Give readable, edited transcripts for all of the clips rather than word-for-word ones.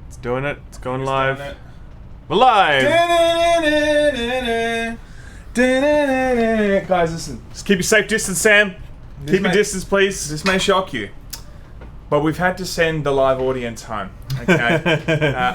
It's doing it. It's going live. We're live! Guys, listen. Just keep your safe distance, Sam. Keep your distance, please. This may shock you, but we've had to send the live audience home. Okay,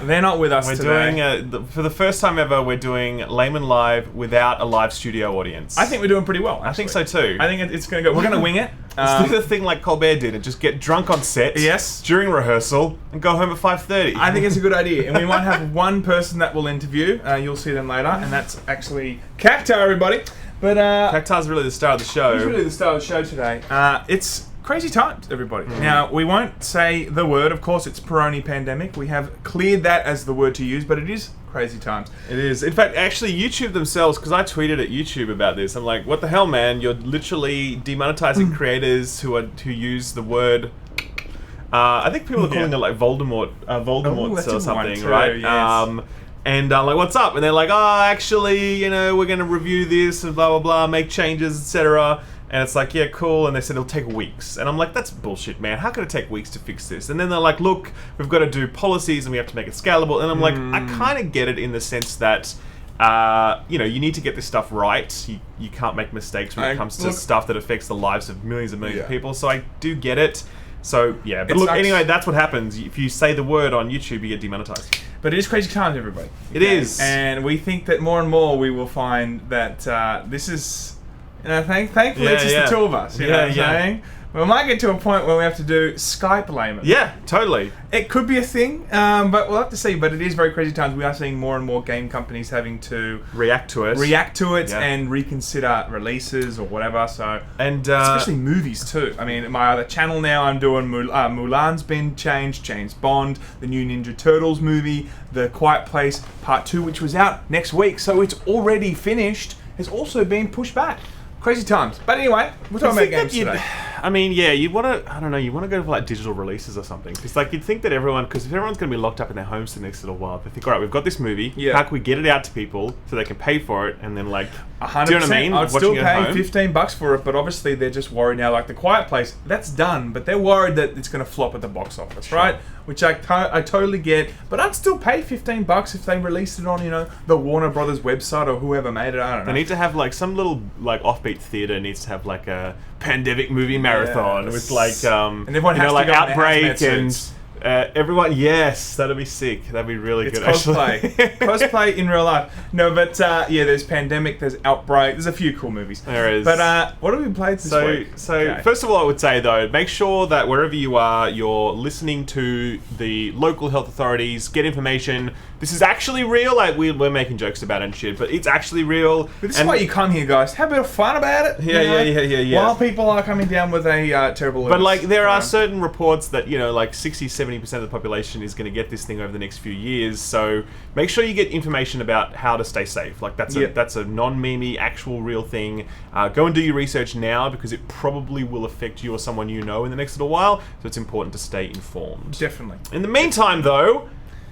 they're not with us today. We're doing for the first time ever. We're doing Laymen live without a live studio audience. I think we're doing pretty well. I think so too. I think it's going to go. We're going to wing it. Let's do the thing like Colbert did and just get drunk on set. Yes. During rehearsal and go home at 5:30. I think it's a good idea, and we might have one person that we'll interview. You'll see them later, and that's actually Cactar, everybody. But Cactar's really the star of the show. He's really the star of the show today. It's crazy times, everybody. Now, we won't say the word. Of course, it's Peroni pandemic. We have cleared that as the word to use, but it is crazy times. It is. In fact, actually, YouTube themselves, because I tweeted at YouTube about this, I'm like, what the hell, man? You're literally demonetizing creators who use the word... I think people are calling it like Voldemort or something, too, right? Yes. And I'm like, what's up? And they're like, oh, actually, we're going to review this and blah, blah, blah, make changes, etc. And it's like, yeah, cool. And they said it'll take weeks. And I'm like, that's bullshit, man. How could it take weeks to fix this? And then they're like, look, we've got to do policies and we have to make it scalable. And I'm like, I kind of get it in the sense that, you need to get this stuff right. You can't make mistakes when it comes to stuff that affects the lives of millions and millions of people. So I do get it. So, yeah. But look, anyway, that's what happens. If you say the word on YouTube, you get demonetized. But it is crazy times, everybody. It is. And we think that more and more we will find that this is... thankfully it's just the two of us. You know what I'm saying? We might get to a point where we have to do Skype layman. Yeah, totally. It could be a thing, but we'll have to see. But it is very crazy times. We are seeing more and more game companies having to react to it and reconsider releases or whatever. So especially movies too. I mean, my other channel now, I'm doing Mulan's been changed, James Bond, the new Ninja Turtles movie, The Quiet Place Part 2, which was out next week. So it's already finished. Has also been pushed back. Crazy times. But anyway, we're talking about games today. I mean, yeah, you want to go for like digital releases or something. Because like you'd think that because if everyone's going to be locked up in their homes for the next little while, they think, all right, we've got this movie. How can we get it out to people so they can pay for it and then like, 100%. Do you know what I mean? I'd still pay $15 for it, but obviously they're just worried now. Like The Quiet Place, that's done, but they're worried that it's going to flop at the box office, right? Which I totally get, but I'd still pay $15 if they released it on, the Warner Brothers website or whoever made it. I don't know. They need to have like some little like offbeat theater needs to have like a pandemic movie marathon with like and everyone has to like go Outbreak and everyone. Yes, that'd be sick. That'd be really good. Cosplay. Actually. Cosplay in real life. No, but there's Pandemic, there's Outbreak, there's a few cool movies. There is. But what have we played this week? So first of all, I would say though, make sure that wherever you are, you're listening to the local health authorities, get information. This is actually real. Like we're making jokes about it and shit, but it's actually real. But this is why you come here, guys. Have a bit of fun about it. Yeah. While people are coming down with a terrible illness. But like there are certain reports that like 60-70% of the population is going to get this thing over the next few years. So make sure you get information about how to stay safe. Like that's a non-memey, actual real thing. Go and do your research now because it probably will affect you or someone you know in the next little while. So it's important to stay informed. Definitely. In the meantime, though.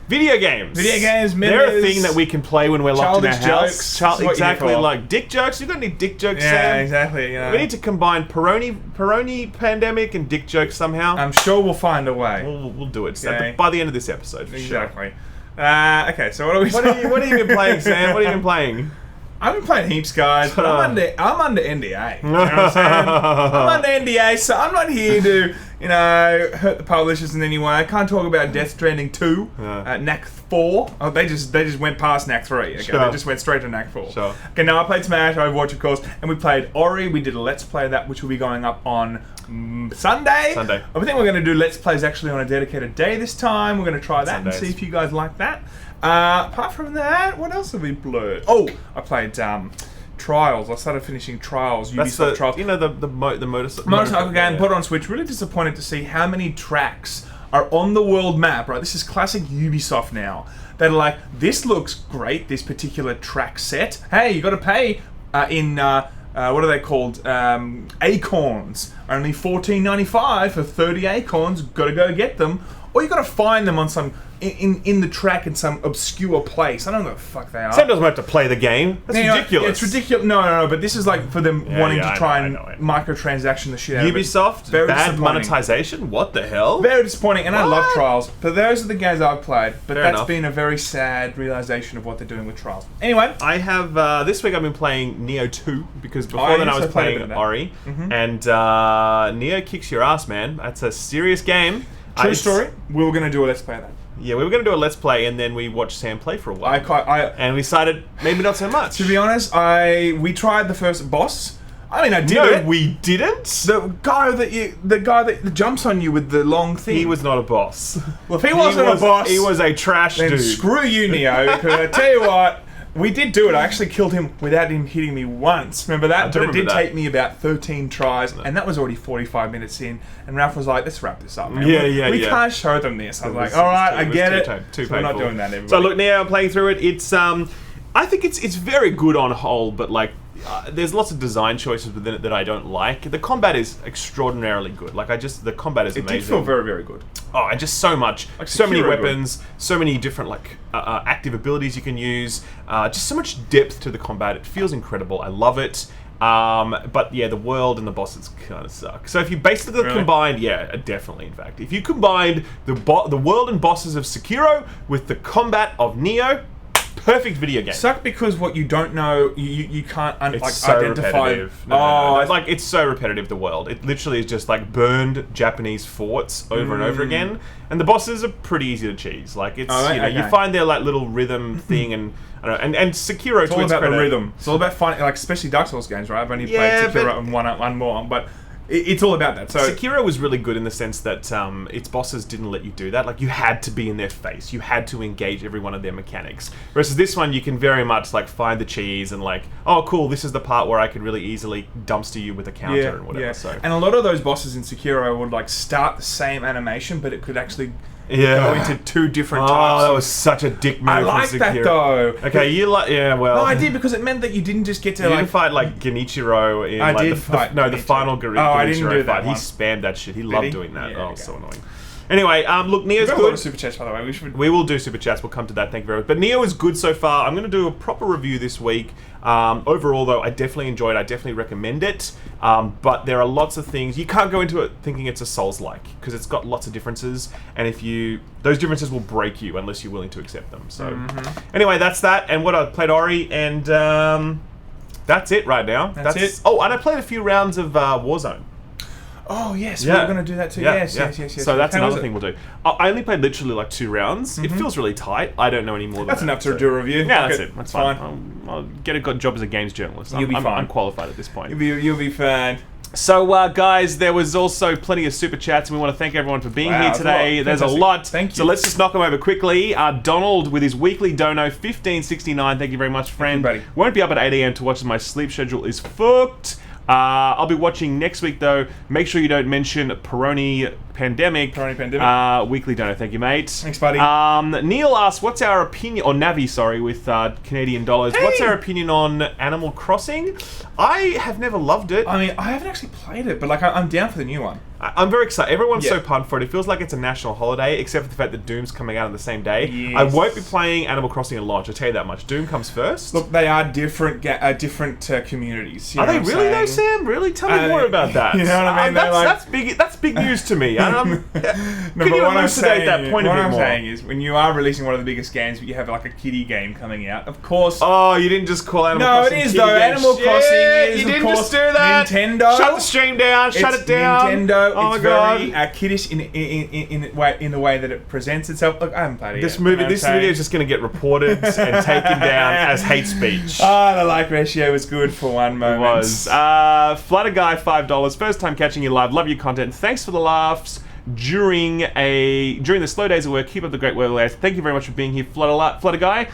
Video games, they're a thing that we can play when we're locked in our house. Exactly, like dick jokes. You got any dick jokes, Sam? Yeah, exactly. We need to combine Peroni pandemic and dick jokes somehow. I'm sure we'll find a way. We'll do it by the end of this episode. For exactly. Sure. Okay, so what are we? What have you been playing, Sam? What have you been playing? I've been playing heaps, guys, but I'm under NDA. You know what I'm saying? I'm under NDA, so I'm not here to, hurt the publishers in any way. I can't talk about Death Stranding 2, NAC 4. Oh, they just went past NAC 3. Okay, they just went straight to NAC 4. Sure. Okay, now I played Smash, Overwatch, of course, and we played Ori. We did a Let's Play of that, which will be going up on Sunday. I think we're going to do Let's Plays actually on a dedicated day this time. We're going to try that and see if you guys like that. Apart from that, what else have we played? Oh, I played Trials. I started finishing Trials. That's Ubisoft Trials. The motorcycle game. Put it on Switch. Really disappointed to see how many tracks are on the world map. Right, this is classic Ubisoft now. That are like, this looks great. This particular track set. Hey, you got to pay in. What are they called? Acorns. Only $14.95 for 30 acorns. Got to go get them. or you got to find them on some in the track in some obscure place. I don't know what the fuck they are. Sam doesn't have to play the game. That's ridiculous. It's ridiculous. No. But this is like for them wanting to try and I know. microtransaction the shit out of it. Ubisoft, bad monetization. What the hell? Very disappointing, and I love Trials. But those are the games I've played. But Fair that's enough. been a very sad realization of what they're doing with Trials. Anyway, I have this week I've been playing Neo 2 because before then I was playing Ori, and Neo kicks your ass, man. That's a serious game. True story. We were going to do a let's play of that. Yeah, we were going to do a let's play, and then we watched Sam play for a while. And we decided maybe not so much. To be honest, we tried the first boss. I mean, I did it. No, we didn't. The guy that jumps on you with the long thing. He was not a boss. Well, if he wasn't a boss, he was a trash then dude. Screw you, Neo. Because I tell you what, we did do it. I actually killed him without him hitting me once. Remember that? But it did take me about 13 tries, and that was already 45 minutes in. And Ralph was like, "Let's wrap this up, man. We can't show them this." I was like, "All right, I get it. Too so we're not doing that, everybody." So look, now I'm playing through it. It's I think it's very good on whole, but like. There's lots of design choices within it that I don't like. The combat is extraordinarily good. Like the combat is amazing. It did feel very, very good. Oh, and just so much. Like so many Sekiro weapons, so many different like active abilities you can use. Just so much depth to the combat. It feels incredible. I love it. But yeah, the world and the bosses kind of suck. So if you basically combined, definitely. In fact, if you combined the world and bosses of Sekiro with the combat of Neo. Perfect video game. Suck because what you don't know, you can't so identify. Repetitive. No. Like it's so repetitive. The world. It literally is just like burned Japanese forts over and over again, and the bosses are pretty easy to cheese. Like it's you find their like little rhythm thing, and I don't know, and Sekiro. It's all about the rhythm. It's all about finding, like especially Dark Souls games, right? I've only played Sekiro and one more, but. It's all about that. So Sekiro was really good in the sense that its bosses didn't let you do that. Like you had to be in their face. You had to engage every one of their mechanics. Versus this one, you can very much like find the cheese and like, oh cool, this is the part where I could really easily dumpster you with a counter and whatever. So and a lot of those bosses in Sekiro would like start the same animation, but it could actually go into two different types. Oh, that was such a dick move. I like that though. Okay, you like well. No, I did because it meant that you didn't just get to didn't fight like Genichiro in the final Genichiro fight. He spammed that shit. He loved doing that. Yeah, so annoying. Anyway, look, Neo's good. We've got a lot of super chats, by the way. We will do super chats. We'll come to that. Thank you very much. But Neo is good so far. I'm going to do a proper review this week. Overall, though, I definitely enjoyed it. I definitely recommend it. But there are lots of things. You can't go into it thinking it's a Souls-like because it's got lots of differences. And those differences will break you unless you're willing to accept them. So, anyway, that's that. And what I played Ori, and that's it right now. That's it. Oh, and I played a few rounds of Warzone. Oh, yes, we're going to do that too. Yes. So that's another thing we'll do. I only played literally like 2 rounds. It feels really tight. I don't know any more than that's enough to do a review. Yeah, that's it. That's fine. I'll get a good job as a games journalist. You'll be fine. I'm qualified at this point. You'll be fine. So, guys, there was also plenty of super chats, and we want to thank everyone for being here today. There's a lot. Thank you. So let's just knock them over quickly. Donald with his weekly dono, 1569. Thank you very much, friend. Thank you, buddy. Won't be up at 8 a.m. to watch as my sleep schedule is fucked. I'll be watching next week, though. Make sure you don't mention Peroni Pandemic. Weekly donor. Thank you, mate. Thanks, buddy. Neil asks, what's our opinion, or Navi, sorry, with Canadian dollars. Hey! What's our opinion on Animal Crossing? I have never loved it. I mean, I haven't actually played it, but like, I'm down for the new one. I'm very excited. Everyone's so pumped for it. It feels like it's a national holiday, except for the fact that Doom's coming out on the same day. Yes. I won't be playing Animal Crossing at launch. I'll tell you that much. Doom comes first. Look, they are different communities. Are they really though, Sam? Really? Tell me more about that. You know what I mean? That's big news to me. Can you elucidate that point a bit more? What I'm saying is, when you are releasing one of the biggest games, but you have like a kiddie game coming out, of course. Oh, you didn't just call Animal Crossing. No, it is though. Animal Crossing is, you didn't of course, just do that. Nintendo. Shut the stream down. Shut it down. Nintendo. Oh my it's god. Very kiddish in the way that it presents itself. Look, I haven't played it this yet. Movie, this video is just going to get reported and taken down as hate speech. The like ratio was good for one moment. It was. Flutter Guy, $5. First time catching you live. Love your content. Thanks for the laughs during the slow days of work. Keep up the great work, lads. Thank you very much for being here, Flutter Guy.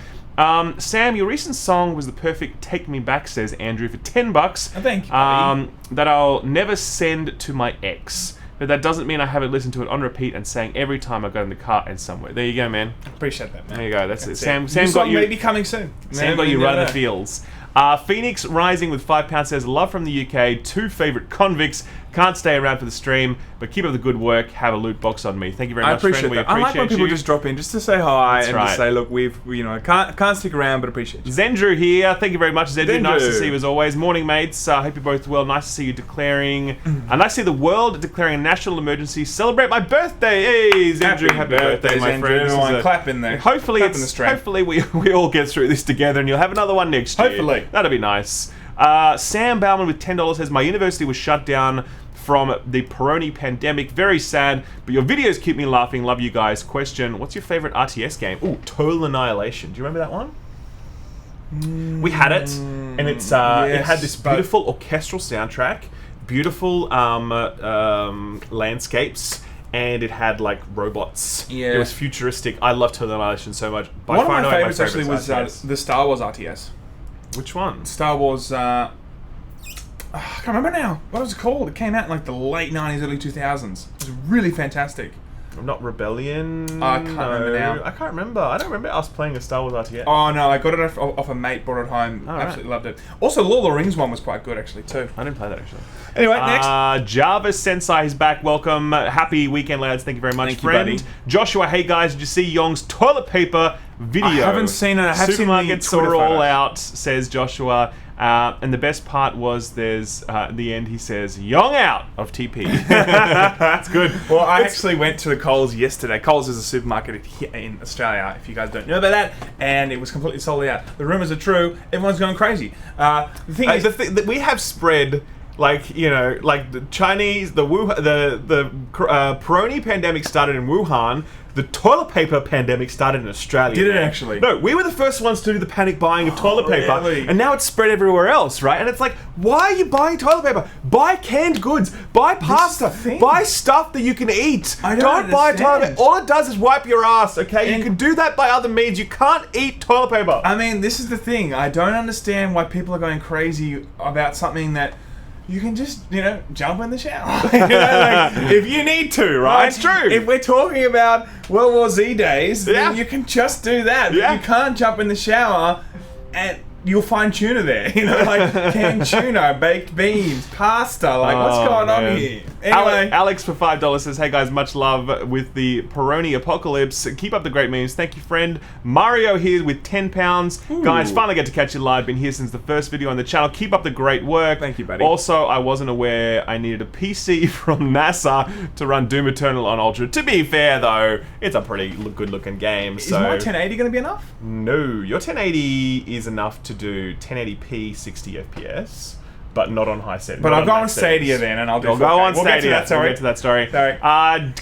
Sam, your recent song was the perfect take me back, says Andrew, for $10. Thank you, buddy. That I'll never send to my ex. But that doesn't mean I haven't listened to it on repeat and sang every time I got in the car and somewhere. There you go, man. Appreciate that, man. There you go. That's it. Sam got you. May be coming soon. Sam got you running the fields. Phoenix Rising with £5 says, love from the UK, 2 favourite convicts. Can't stay around for the stream, but keep up the good work. Have a loot box on me. Thank you very much, friend. We appreciate I like when people you. just drop in just to say hi That's and right. just say, look, can't stick around, but appreciate you. Zendrew here. Thank you very much, Zendrew. Zendrew. Nice to see you as always. Morning, mates. Hope you're both well. Nice to see you declaring. Nice to see the world declaring a national emergency. Celebrate my birthday. Hey, Zendrew. Happy birthday, my Zendrew. friend. Everyone clap in there. Hopefully, clap in the stream. hopefully we all get through this together, and you'll have another one next year. Hopefully. That'll be nice. Sam Bauman with $10 says, my university was shut down from the Peroni pandemic. Very sad, but your videos keep me laughing. Love you guys. Question, what's your favorite RTS game? Ooh, Total Annihilation. Do you remember that one? We had it, and it's it had this beautiful orchestral soundtrack, beautiful landscapes, and it had like robots. Yeah. It was futuristic. I love Total Annihilation so much. One of my favorites actually was the Star Wars RTS. Which one? Star Wars. I can't remember now. What was it called? It came out in like the late 90s, early 2000s. It was really fantastic. Not Rebellion. I can't remember now. I can't remember. I don't remember us playing a Star Wars RTS. Oh no, I got it off a mate, brought it home. Absolutely loved it. Also, Lord of the Rings one was quite good actually too. I didn't play that actually. Anyway, next. Jarvis Sensei is back. Welcome. Happy weekend, lads. Thank you very much, Thank you, friend. buddy. Joshua, hey guys, did you see Yong's toilet paper video? I haven't seen it. I have seen the Supermarkets Twitter are all photos. out, says Joshua. And the best part was there's at the end he says Yong out of TP. That's good. Well, I actually went to the Coles yesterday. Coles is a supermarket here in Australia, if you guys don't know about that, and it was completely sold out. The rumours are true. Everyone's going crazy. The thing is, that we have spread. Like, you know, like the Chinese, the Peroni pandemic started in Wuhan. The toilet paper pandemic started in Australia. Did it actually? No, we were the first ones to do the panic buying of toilet paper. Really? And now it's spread everywhere else, right? And it's like, why are you buying toilet paper? Buy canned goods. Buy pasta. Buy stuff that you can eat. Don't buy toilet paper. All it does is wipe your ass, okay? And you can do that by other means. You can't eat toilet paper. I mean, this is the thing. I don't understand why people are going crazy about something that you can just, jump in the shower. If you need to, right? It's true. If we're talking about World War Z days, then you can just do that. But you can't jump in the shower and you'll find tuna there. Like canned tuna, baked beans, pasta. Like, what's going on here? Anyway. Alex for $5 says, hey guys, much love with the Peroni apocalypse. Keep up the great memes. Thank you, friend. Mario here with £10. Ooh. Guys, finally get to catch you live. Been here since the first video on the channel. Keep up the great work. Thank you, buddy. Also, I wasn't aware I needed a PC from NASA to run Doom Eternal on Ultra. To be fair, though, it's a pretty good looking game. Is my 1080 going to be enough? No, your 1080 is enough to do 1080p 60 FPS. But not on high settings. But I'll go on Stadia then, and I'll do. Go on Stadia. We'll get to that story. Sorry.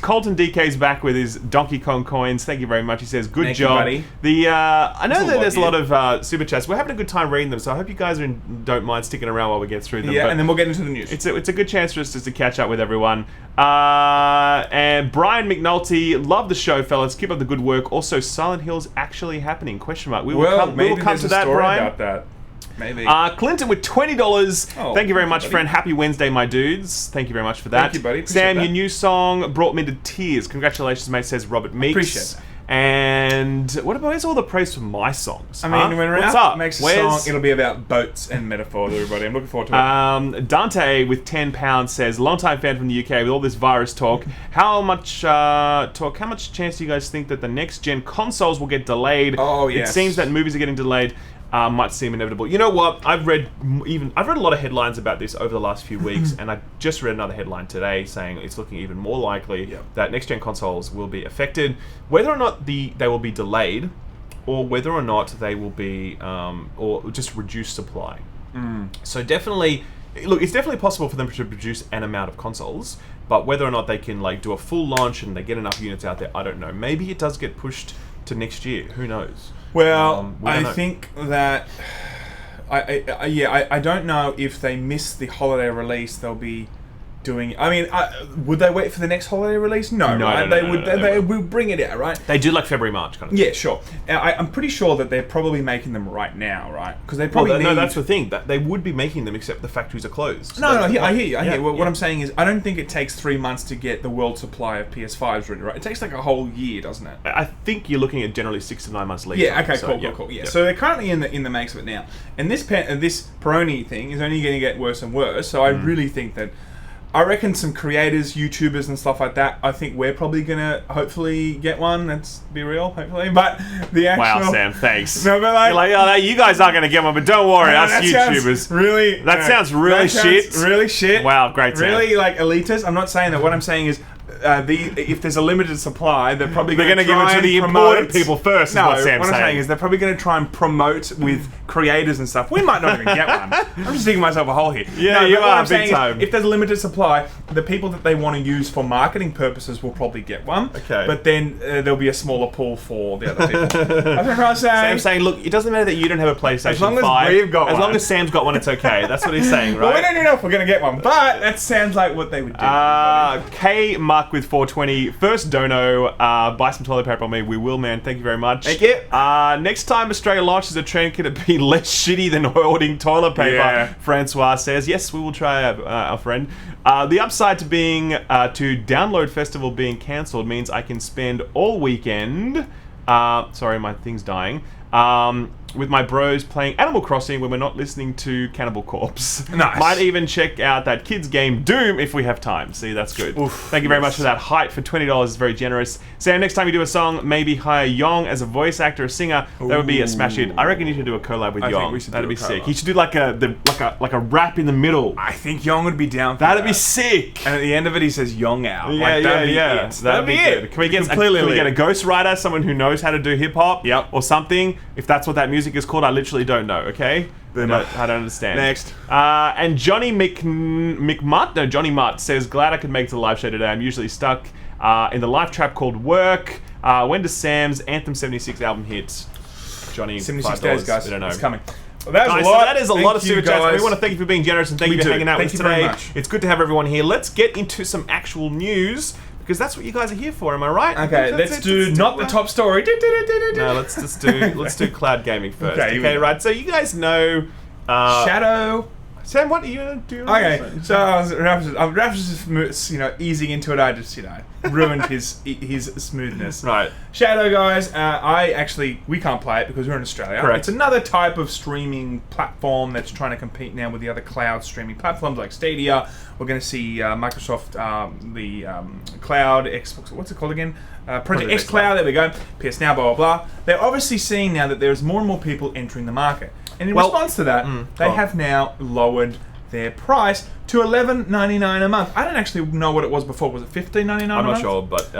Colton DK's back with his Donkey Kong coins. Thank you very much. He says, "Good Thank job." you, buddy. I know that there's a lot of super chats. We're having a good time reading them, so I hope you guys don't mind sticking around while we get through them. Yeah, but and then we'll get into the news. It's a good chance for us just to catch up with everyone. And Brian McNulty, love the show, fellas. Keep up the good work. Also, Silent Hill's actually happening? Question mark. We will come to that, Brian. About that. Maybe. Clinton with $20. Thank you very much, buddy. friend. Happy Wednesday, my dudes. Thank you very much for that. Thank you, buddy. Sam, Appreciate your that. new song brought me to tears. Congratulations, mate, says Robert Meeks. Appreciate that. And where's all the praise for my songs? I mean, when What's Ralph up? makes a song, it'll be about boats and metaphors, everybody. I'm looking forward to it. Dante with £10 says, long-time fan from the UK with all this virus talk. How much chance do you guys think that the next-gen consoles will get delayed? Oh, yes. It seems that movies are getting delayed. Might seem inevitable. You know what? I've read a lot of headlines about this over the last few weeks, and I just read another headline today saying it's looking even more likely that next-gen consoles will be affected, whether or not they will be delayed, or whether or not they will be or just reduced supply. So definitely, look, it's definitely possible for them to produce an amount of consoles, but whether or not they can do a full launch and they get enough units out there, I don't know. Maybe it does get pushed to next year. Who knows? Well, we don't know. I think that I don't know if they miss the holiday release, they'll be doing. I mean, would they wait for the next holiday release? No, right? They would bring it out, right? They do like February, March kind of. Yeah, sure. I'm pretty sure that they're probably making them right now, right? Because they probably no, that's the thing. That they would be making them, except the factories are closed. No, I hear you. What I'm saying is, I don't think it takes 3 months to get the world supply of PS5s ready, right? It takes like a whole year, doesn't it? I think you're looking at generally 6 to 9 months lead Yeah. time. Okay. So, Cool. Yeah. So they're currently in the makes of it now, and this Peroni thing is only going to get worse and worse. So I really think that I reckon some creators, YouTubers and stuff like that, I think we're probably going to hopefully get one. Let's be real, hopefully. But the actual... Wow, Sam, thanks. No, but like... You're like, oh, no, you guys aren't going to get one, but don't worry, us YouTubers. Sounds really shit. Really shit. Wow, great, Sam. Really, like, elitist. I'm not saying that. What I'm saying is... if there's a limited supply, they're probably going to give it to the important people first. No, is what Sam's I'm saying is they're probably going to try and promote with creators and stuff. We might not even get one. I'm just digging myself a hole here. Yeah, no, you what are I'm saying big time. If there's a limited supply, the people that they want to use for marketing purposes will probably get one. Okay. But then there'll be a smaller pool for the other people. That's what I'm saying. Sam's saying, look, it doesn't matter that you don't have a PlayStation 5. As long as we've got one. As long as Sam's got one, it's okay. That's what he's saying, right? Well, we don't even know if we're going to get one, but that sounds like what they would do. K Mark with 420. First dono, buy some toilet paper on me. We will, man. Thank you very much. Thank you. Next time Australia launches a trend, can it be less shitty than hoarding toilet paper? Yeah. Francois says, yes, we will try, our friend. The upside to being, to Download Festival being cancelled means I can spend all weekend, sorry, my thing's dying, with my bros playing Animal Crossing when we're not listening to Cannibal Corpse. Nice. Might even check out that kids game Doom if we have time. See, that's good. Oof, Thank you very much for that. Height for $20 is very generous. Sam, next time you do a song, maybe hire Yong as a voice actor or singer. That would be a smash hit. I reckon you should do a collab with I Yong. think we should That'd do be a sick. collab. He should do like a rap in the middle. I think Yong would be down for That'd that. be sick. And at the end of it, he says Yong out. Yeah, that'd be yeah. it. That'd be good. Can we get a ghostwriter, someone who knows how to do hip hop, Yep. or something? If that's what that music is called, I literally don't know. Okay, I don't understand. Next. And Johnny Johnny Mutt says, glad I could make it to the live show today. I'm usually stuck in the life trap called work. When does Sam's Anthem 76 album hit? Johnny, 76 $5. days, guys. I don't know. It's coming. Well, that was Nice, a lot. so that is a lot of super chats. guys. We want to thank you for being generous and thank We you for do. hanging out Thank with you us very today. much. It's good to have everyone here. Let's get into some actual news because that's what you guys are here for. Am I right? Okay, let's do not the top story. No, let's just do cloud gaming first. Okay, Okay, right. So you guys know Shadow. Sam, what are you gonna do? Okay, so Raph just easing into it. I just ruined his smoothness. Right. Shadow, guys. We can't play it because we're in Australia. Correct. It's another type of streaming platform that's trying to compete now with the other cloud streaming platforms like Stadia. We're going to see Microsoft, the cloud, Xbox. What's it called again? Project X Cloud. There we go. PS Now. Blah blah blah. They're obviously seeing now that there's more and more people entering the market. And in response to that, they have now lowered their price to $11.99 a month. I don't actually know what it was before. Was it $15.99 a month? I'm not sure, but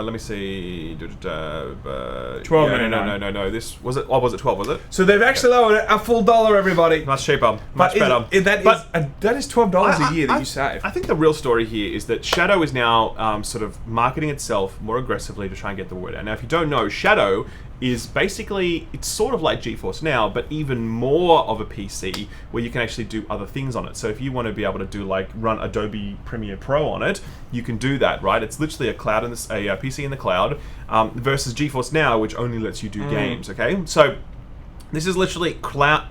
let me see. $12.99. No. This was it. Oh, was it 12? Was it? So they've actually lowered it a full dollar, everybody. Much cheaper. Much better. That is $12 a year that you save. I think the real story here is that Shadow is now sort of marketing itself more aggressively to try and get the word out. Now, if you don't know, Shadow is basically, it's sort of like GeForce Now, but even more of a PC where you can actually do other things on it. So if you want to be able to do like run Adobe Premiere Pro on it, you can do that, right? It's literally a cloud in a PC in the cloud versus GeForce Now, which only lets you do games. Okay, so this is literally cloud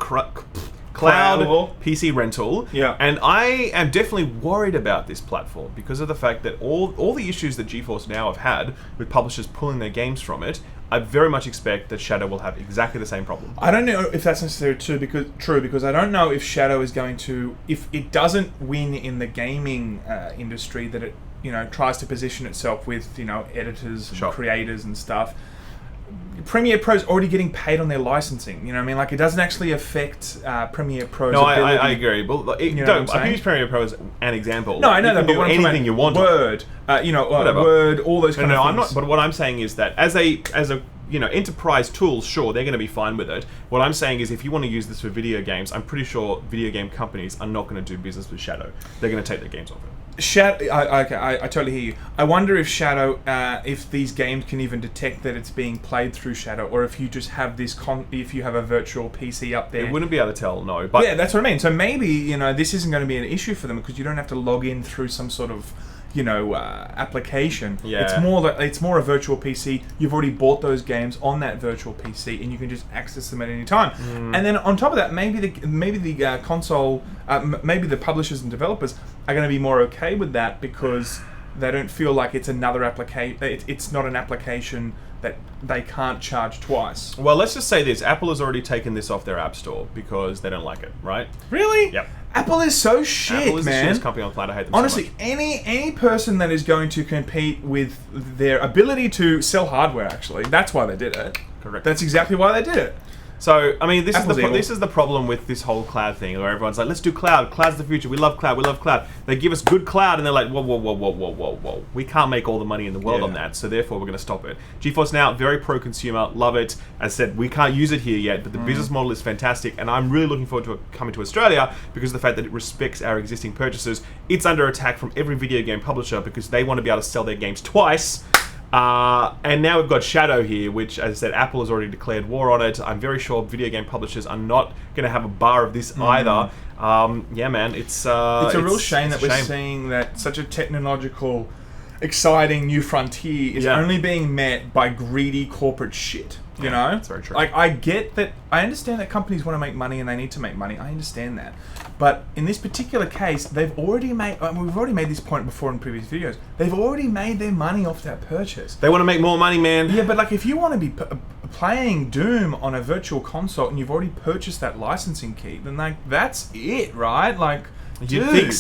PC rental. Yeah. And I am definitely worried about this platform because of the fact that all the issues that GeForce Now have had with publishers pulling their games from it, I very much expect that Shadow will have exactly the same problem. I don't know if that's necessarily true because I don't know if Shadow is going to, if it doesn't win in the gaming industry, that it tries to position itself with editors and creators and stuff. Premiere Pro's already getting paid on their licensing. You know what I mean? Like, it doesn't actually affect Premiere Pro's ability. I agree. But I use Premiere Pro as an example. No, I know that, but what anything you want. Word, Word, all those kind of things. I'm not. But what I'm saying is that as a enterprise tools, sure, they're going to be fine with it. What I'm saying is if you want to use this for video games, I'm pretty sure video game companies are not going to do business with Shadow. They're going to take their games off it. I totally hear you. I wonder if Shadow, if these games can even detect that it's being played through Shadow, or if you just have this if you have a virtual PC up there. It wouldn't be able to tell, no. But yeah, that's what I mean. So maybe this isn't going to be an issue for them because you don't have to log in through some sort of application. Yeah. It's more a virtual PC. You've already bought those games on that virtual PC, and you can just access them at any time. And then on top of that, maybe the console, maybe the publishers and developers are going to be more okay with that because they don't feel like it's another application. It's not an application that they can't charge twice. Well, let's just say this. Apple has already taken this off their App Store because they don't like it, right? Really? Yep. Apple is so shit, Apple is man. the shittest company on the planet. I hate them Honestly, so much. any person that is going to compete with their ability to sell hardware, actually, that's why they did it. Correct. That's exactly why they did it. So, I mean, this Apple's evil. is the problem with this whole cloud thing, where everyone's like, let's do cloud. Cloud's the future. We love cloud. We love cloud. They give us good cloud, and they're like, whoa. We can't make all the money in the world on that, so therefore we're going to stop it. GeForce Now, very pro-consumer. Love it. As I said, we can't use it here yet, but the business model is fantastic, and I'm really looking forward to it coming to Australia because of the fact that it respects our existing purchases. It's under attack from every video game publisher because they want to be able to sell their games twice. And now we've got Shadow here, which, as I said, Apple has already declared war on it. I'm very sure video game publishers are not going to have a bar of this either. Yeah, man, it's a real shame that we're seeing that such a technological, exciting new frontier is only being met by greedy corporate shit. You know, that's very true. Like, I get that. I understand that companies want to make money and they need to make money. I understand that. But in this particular case, they've already made. We've already made this point before in previous videos. They've already made their money off that purchase. They want to make more money, man. Yeah, but like, if you want to be playing Doom on a virtual console and you've already purchased that licensing key, then like that's it, right? Like. You'd think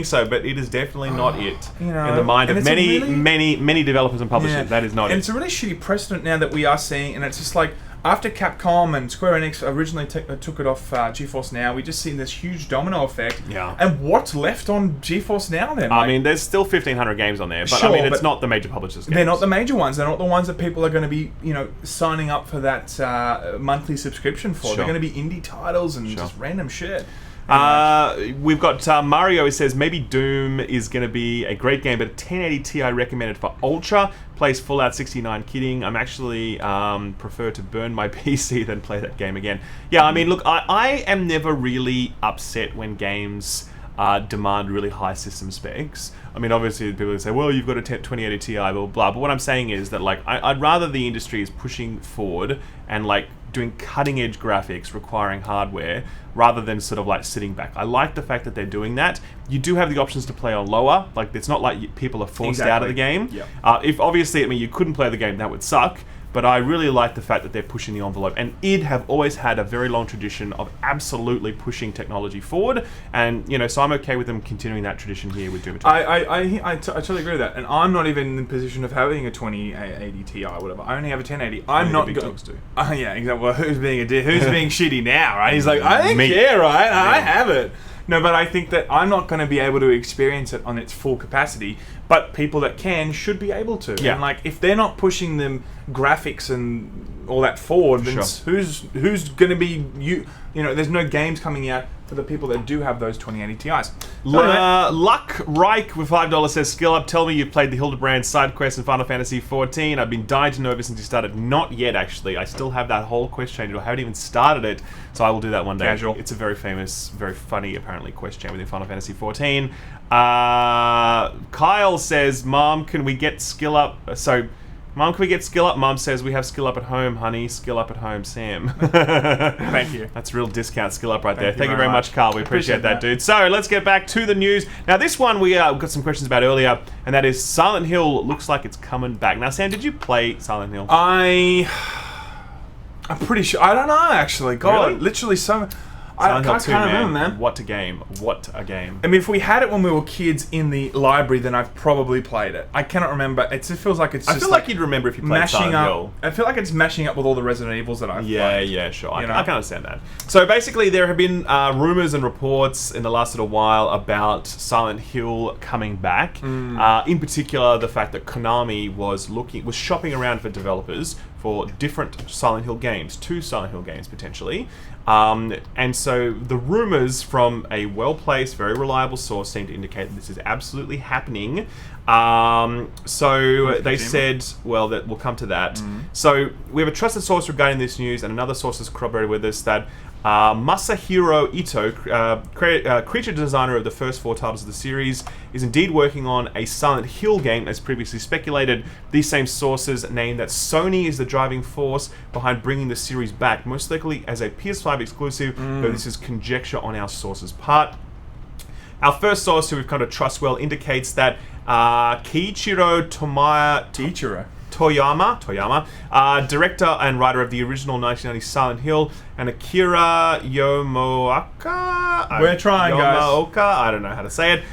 so, but it is definitely not it. You know, in the mind of many, really, many developers and publishers. Yeah. That is not and it. It's a really shitty precedent now that we are seeing, and it's just like, after Capcom and Square Enix originally took it off GeForce Now, we just seen this huge domino effect. Yeah. And what's left on GeForce Now then? I mean, there's still 1,500 games on there, but Sure, I mean, it's but not the major publishers' games. They're not the major ones. They're not the ones that people are going to be, signing up for that monthly subscription for. Sure. They're going to be indie titles and just random shit. We've got Mario who says maybe Doom is going to be a great game, but a 1080 Ti recommended for Ultra. Plays Fallout 69. Kidding. I'm actually prefer to burn my PC than play that game again. Yeah, I mean, look, I am never really upset when games demand really high system specs. I mean, obviously people say, well, you've got a 2080 Ti, blah, blah, blah. But what I'm saying is that, like, I'd rather the industry is pushing forward and, like, doing cutting-edge graphics requiring hardware rather than sort of like sitting back. I like the fact that they're doing that. You do have the options to play on lower. Like, it's not like people are forced out of the game. Yep. If obviously, I mean, you couldn't play the game, that would suck. But I really like the fact that they're pushing the envelope. And id have always had a very long tradition of absolutely pushing technology forward. And, so I'm okay with them continuing that tradition here with Doom Eternal. I totally agree with that. And I'm not even in the position of having a 2080 Ti or whatever. I only have a 1080. I'm not big dogs do. Yeah, exactly. Well, who's being shitty now, right? He's like, I don't care, right? I have it. No, but I think that I'm not going to be able to experience it on its full capacity, but people that can should be able to. Yeah. And like, if they're not pushing them graphics and all that forward, then who's going to be there's no games coming out for the people that do have those 2080 Ti's. Luck Reich with $5 says, Skill Up, tell me you've played the Hildebrand side quest in Final Fantasy XIV. I've been dying to know ever since you started. Not yet, actually. I still have that whole quest chain. I haven't even started it, so I will do that one day. Casual. It's a very famous, very funny, apparently, quest chain within Final Fantasy XIV. Kyle says, Mom, can we get Skill Up? Mom, can we get Skill Up? Mom says, we have Skill Up at home, honey. Skill Up at home, Sam. Thank you. That's real discount Skill Up right there. Thank Thank you very much, Carl. We appreciate that, dude. So, let's get back to the news. Now, this one we got some questions about earlier, and that is Silent Hill looks like it's coming back. Now, Sam, did you play Silent Hill? I'm pretty sure. I don't know, actually. God, Really? literally so... Silent Hill I 2, can't remember, man. What a game. What a game. I mean, if we had it when we were kids in the library, then I've probably played it. I cannot remember. It just feels like it's just I feel like you'd remember if you played mashing Silent up. Hill. I feel like it's mashing up with all the Resident Evils that I've played. Yeah, sure. I You can know? understand that. So basically, there have been rumors and reports in the last little while about Silent Hill coming back. In particular, the fact that Konami was shopping around for developers for different Silent Hill games, 2 Silent Hill games potentially. And so the rumors from a well-placed, very reliable source seem to indicate that this is absolutely happening. So they said, well, that we'll come to that. So we have a trusted source regarding this news, and another source has corroborated with us that Masahiro Ito, creature designer of the first 4 titles of the series, is indeed working on a Silent Hill game, as previously speculated. These same sources name that Sony is the driving force behind bringing the series back, most likely as a PS5 exclusive, though this is conjecture on our source's part. Our first source, who we've kind of trust well, indicates that Kiichiro Tomaya... Toyama, director and writer of the original 1990 Silent Hill, and Akira Yamaoka. We're trying, guys. I don't know how to say it.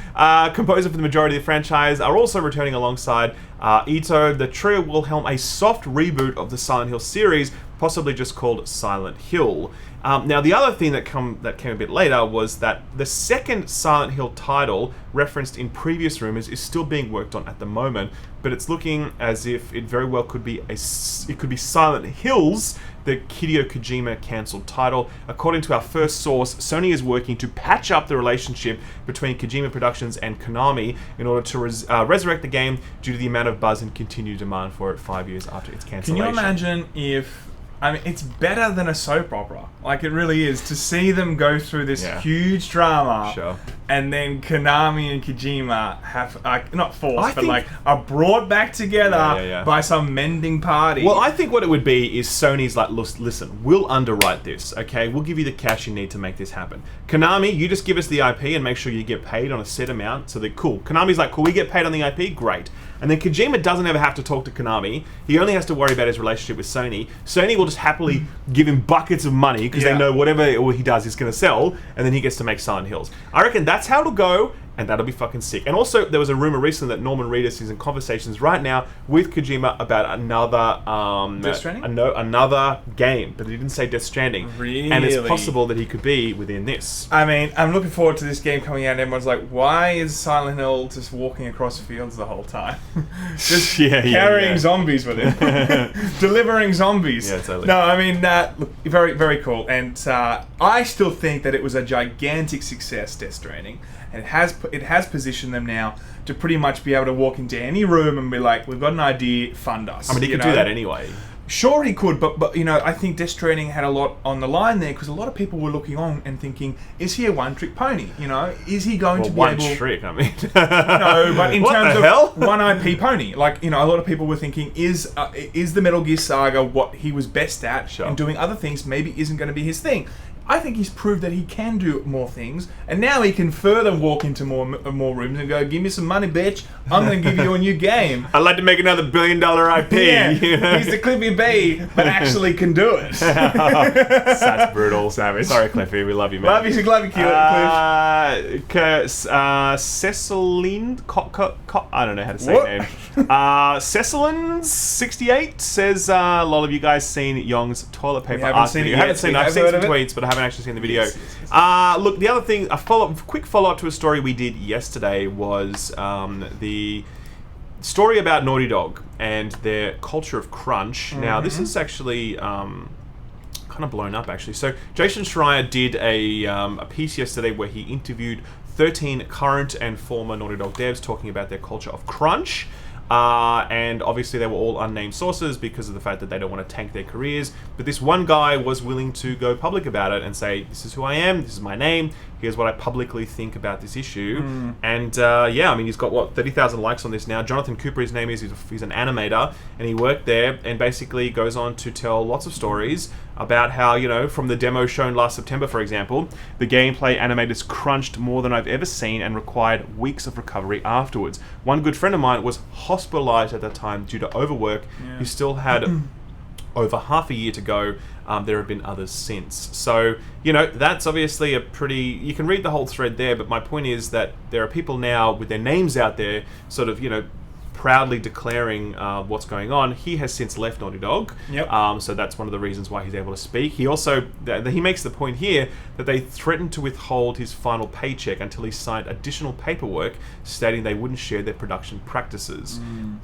Composer for the majority of the franchise, are also returning alongside Ito. The trio will helm a soft reboot of the Silent Hill series, possibly just called Silent Hill. Now, the other thing that came a bit later was that the second Silent Hill title, referenced in previous rumors, is still being worked on at the moment, but it's looking as if it very well could be Silent Hills, the Hideo Kojima cancelled title. According to our first source, Sony is working to patch up the relationship between Kojima Productions and Konami in order to resurrect the game due to the amount of buzz and continued demand for it 5 years after its cancellation. Can you imagine if... I mean, it's better than a soap opera. Like, it really is. To see them go through this huge drama, and then Konami and Kojima have, not forced, but are brought back together by some mending party. Well, I think what it would be is Sony's like, listen, we'll underwrite this, okay? We'll give you the cash you need to make this happen. Konami, you just give us the IP and make sure you get paid on a set amount, so they're cool. Konami's like, cool, we get paid on the IP? Great. And then Kojima doesn't ever have to talk to Konami. He only has to worry about his relationship with Sony. Sony will just happily give him buckets of money because they know whatever he does is going to sell, and then he gets to make Silent Hills. I reckon that's how it'll go, and that'll be fucking sick. And also, there was a rumor recently that Norman Reedus is in conversations right now with Kojima about another Death Stranding? Another game, but he didn't say Death Stranding. Really? And it's possible that he could be within this. I mean, I'm looking forward to this game coming out, and everyone's like, why is Silent Hill just walking across fields the whole time? Just carrying zombies with him. Delivering zombies. Yeah, totally. No, I mean, look, very, very cool. And I still think that it was a gigantic success, Death Stranding. And it has positioned them now to pretty much be able to walk into any room and be like, we've got an idea, fund us. I mean, he could do that anyway. Sure, he could, but you know, I think Death Stranding had a lot on the line there because a lot of people were looking on and thinking, is he a one-trick pony? You know, is he going to be able... One trick, I mean. No, but in terms of one IP pony, like, you know, a lot of people were thinking, is the Metal Gear Saga what he was best at, and doing other things maybe isn't going to be his thing. I think he's proved that he can do more things, and now he can further walk into more rooms and go, give me some money, bitch. I'm going to give you a new game. I'd like to make another $1 billion IP. Yeah, he's the Cliffy B, but actually can do it. That's brutal. Savage. Sorry, Cliffy. We love you, man. Love you, Cliff. Ceciline, I don't know how to say her name. Cecilins68 says, a lot of you guys seen Young's toilet paper art video. I haven't seen it. I've seen some tweets, but I haven't actually seen the video. Yes. Look, the other thing, quick follow-up to a story we did yesterday was the story about Naughty Dog and their culture of crunch. Now, this is actually kind of blown up, actually. So, Jason Schreier did a piece yesterday where he interviewed 13 current and former Naughty Dog devs talking about their culture of crunch. And obviously they were all unnamed sources because of the fact that they don't want to tank their careers. But this one guy was willing to go public about it and say, this is who I am, this is my name, here's what I publicly think about this issue. And yeah, I mean, he's got, 30,000 likes on this now. Jonathan Cooper, his name is, he's an animator, and he worked there, and basically goes on to tell lots of stories about how, you know, from the demo shown last September, for example, the gameplay animators crunched more than I've ever seen and required weeks of recovery afterwards. One good friend of mine was hospitalized at that time due to overwork. He still had over half a year to go. There have been others since. So, you know, that's obviously a pretty... You can read the whole thread there, but my point is that there are people now with their names out there sort of, you know, proudly declaring what's going on. He has since left Naughty Dog. So that's one of the reasons why he's able to speak. He also, he makes the point here that they threatened to withhold his final paycheck until he signed additional paperwork stating they wouldn't share their production practices.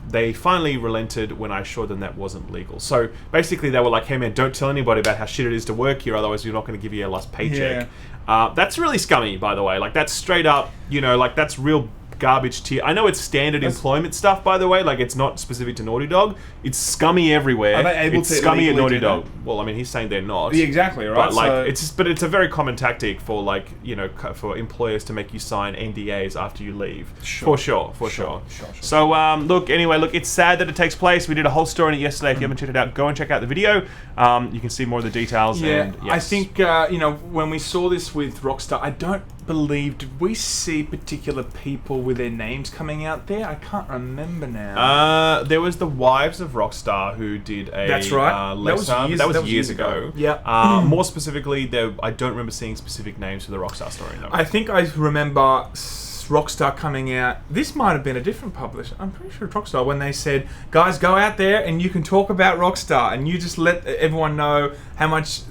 They finally relented when I assured them that wasn't legal. So basically they were like, hey man, don't tell anybody about how shit it is to work here, otherwise we're not going to give you your last paycheck. That's really scummy, by the way. Like, that's straight up, you know, like, that's real garbage tier. I know it's standard employment stuff, by the way. Like, it's not specific to Naughty Dog. It's scummy everywhere. Are they able it's to scummy at Naughty do Dog. that? Well, I mean, he's saying they're not. Yeah, exactly, right? But like, it's a very common tactic for, like, you know, for employers to make you sign NDAs after you leave. For sure. So look, it's sad that it takes place. We did a whole story on it yesterday. If you haven't checked it out, go and check out the video. You can see more of the details. Yeah, and, yes. I think you know, when we saw this with Rockstar, I don't believe, did we see particular people with their names coming out there? I can't remember now. There was the Wives of Rockstar who did a. That's right. That was years ago. Yeah. More specifically, I don't remember seeing specific names for the Rockstar story. No. I think I remember Rockstar coming out. This might have been a different publisher. I'm pretty sure it's Rockstar, when they said, "Guys, go out there and you can talk about Rockstar, and you just let everyone know how much."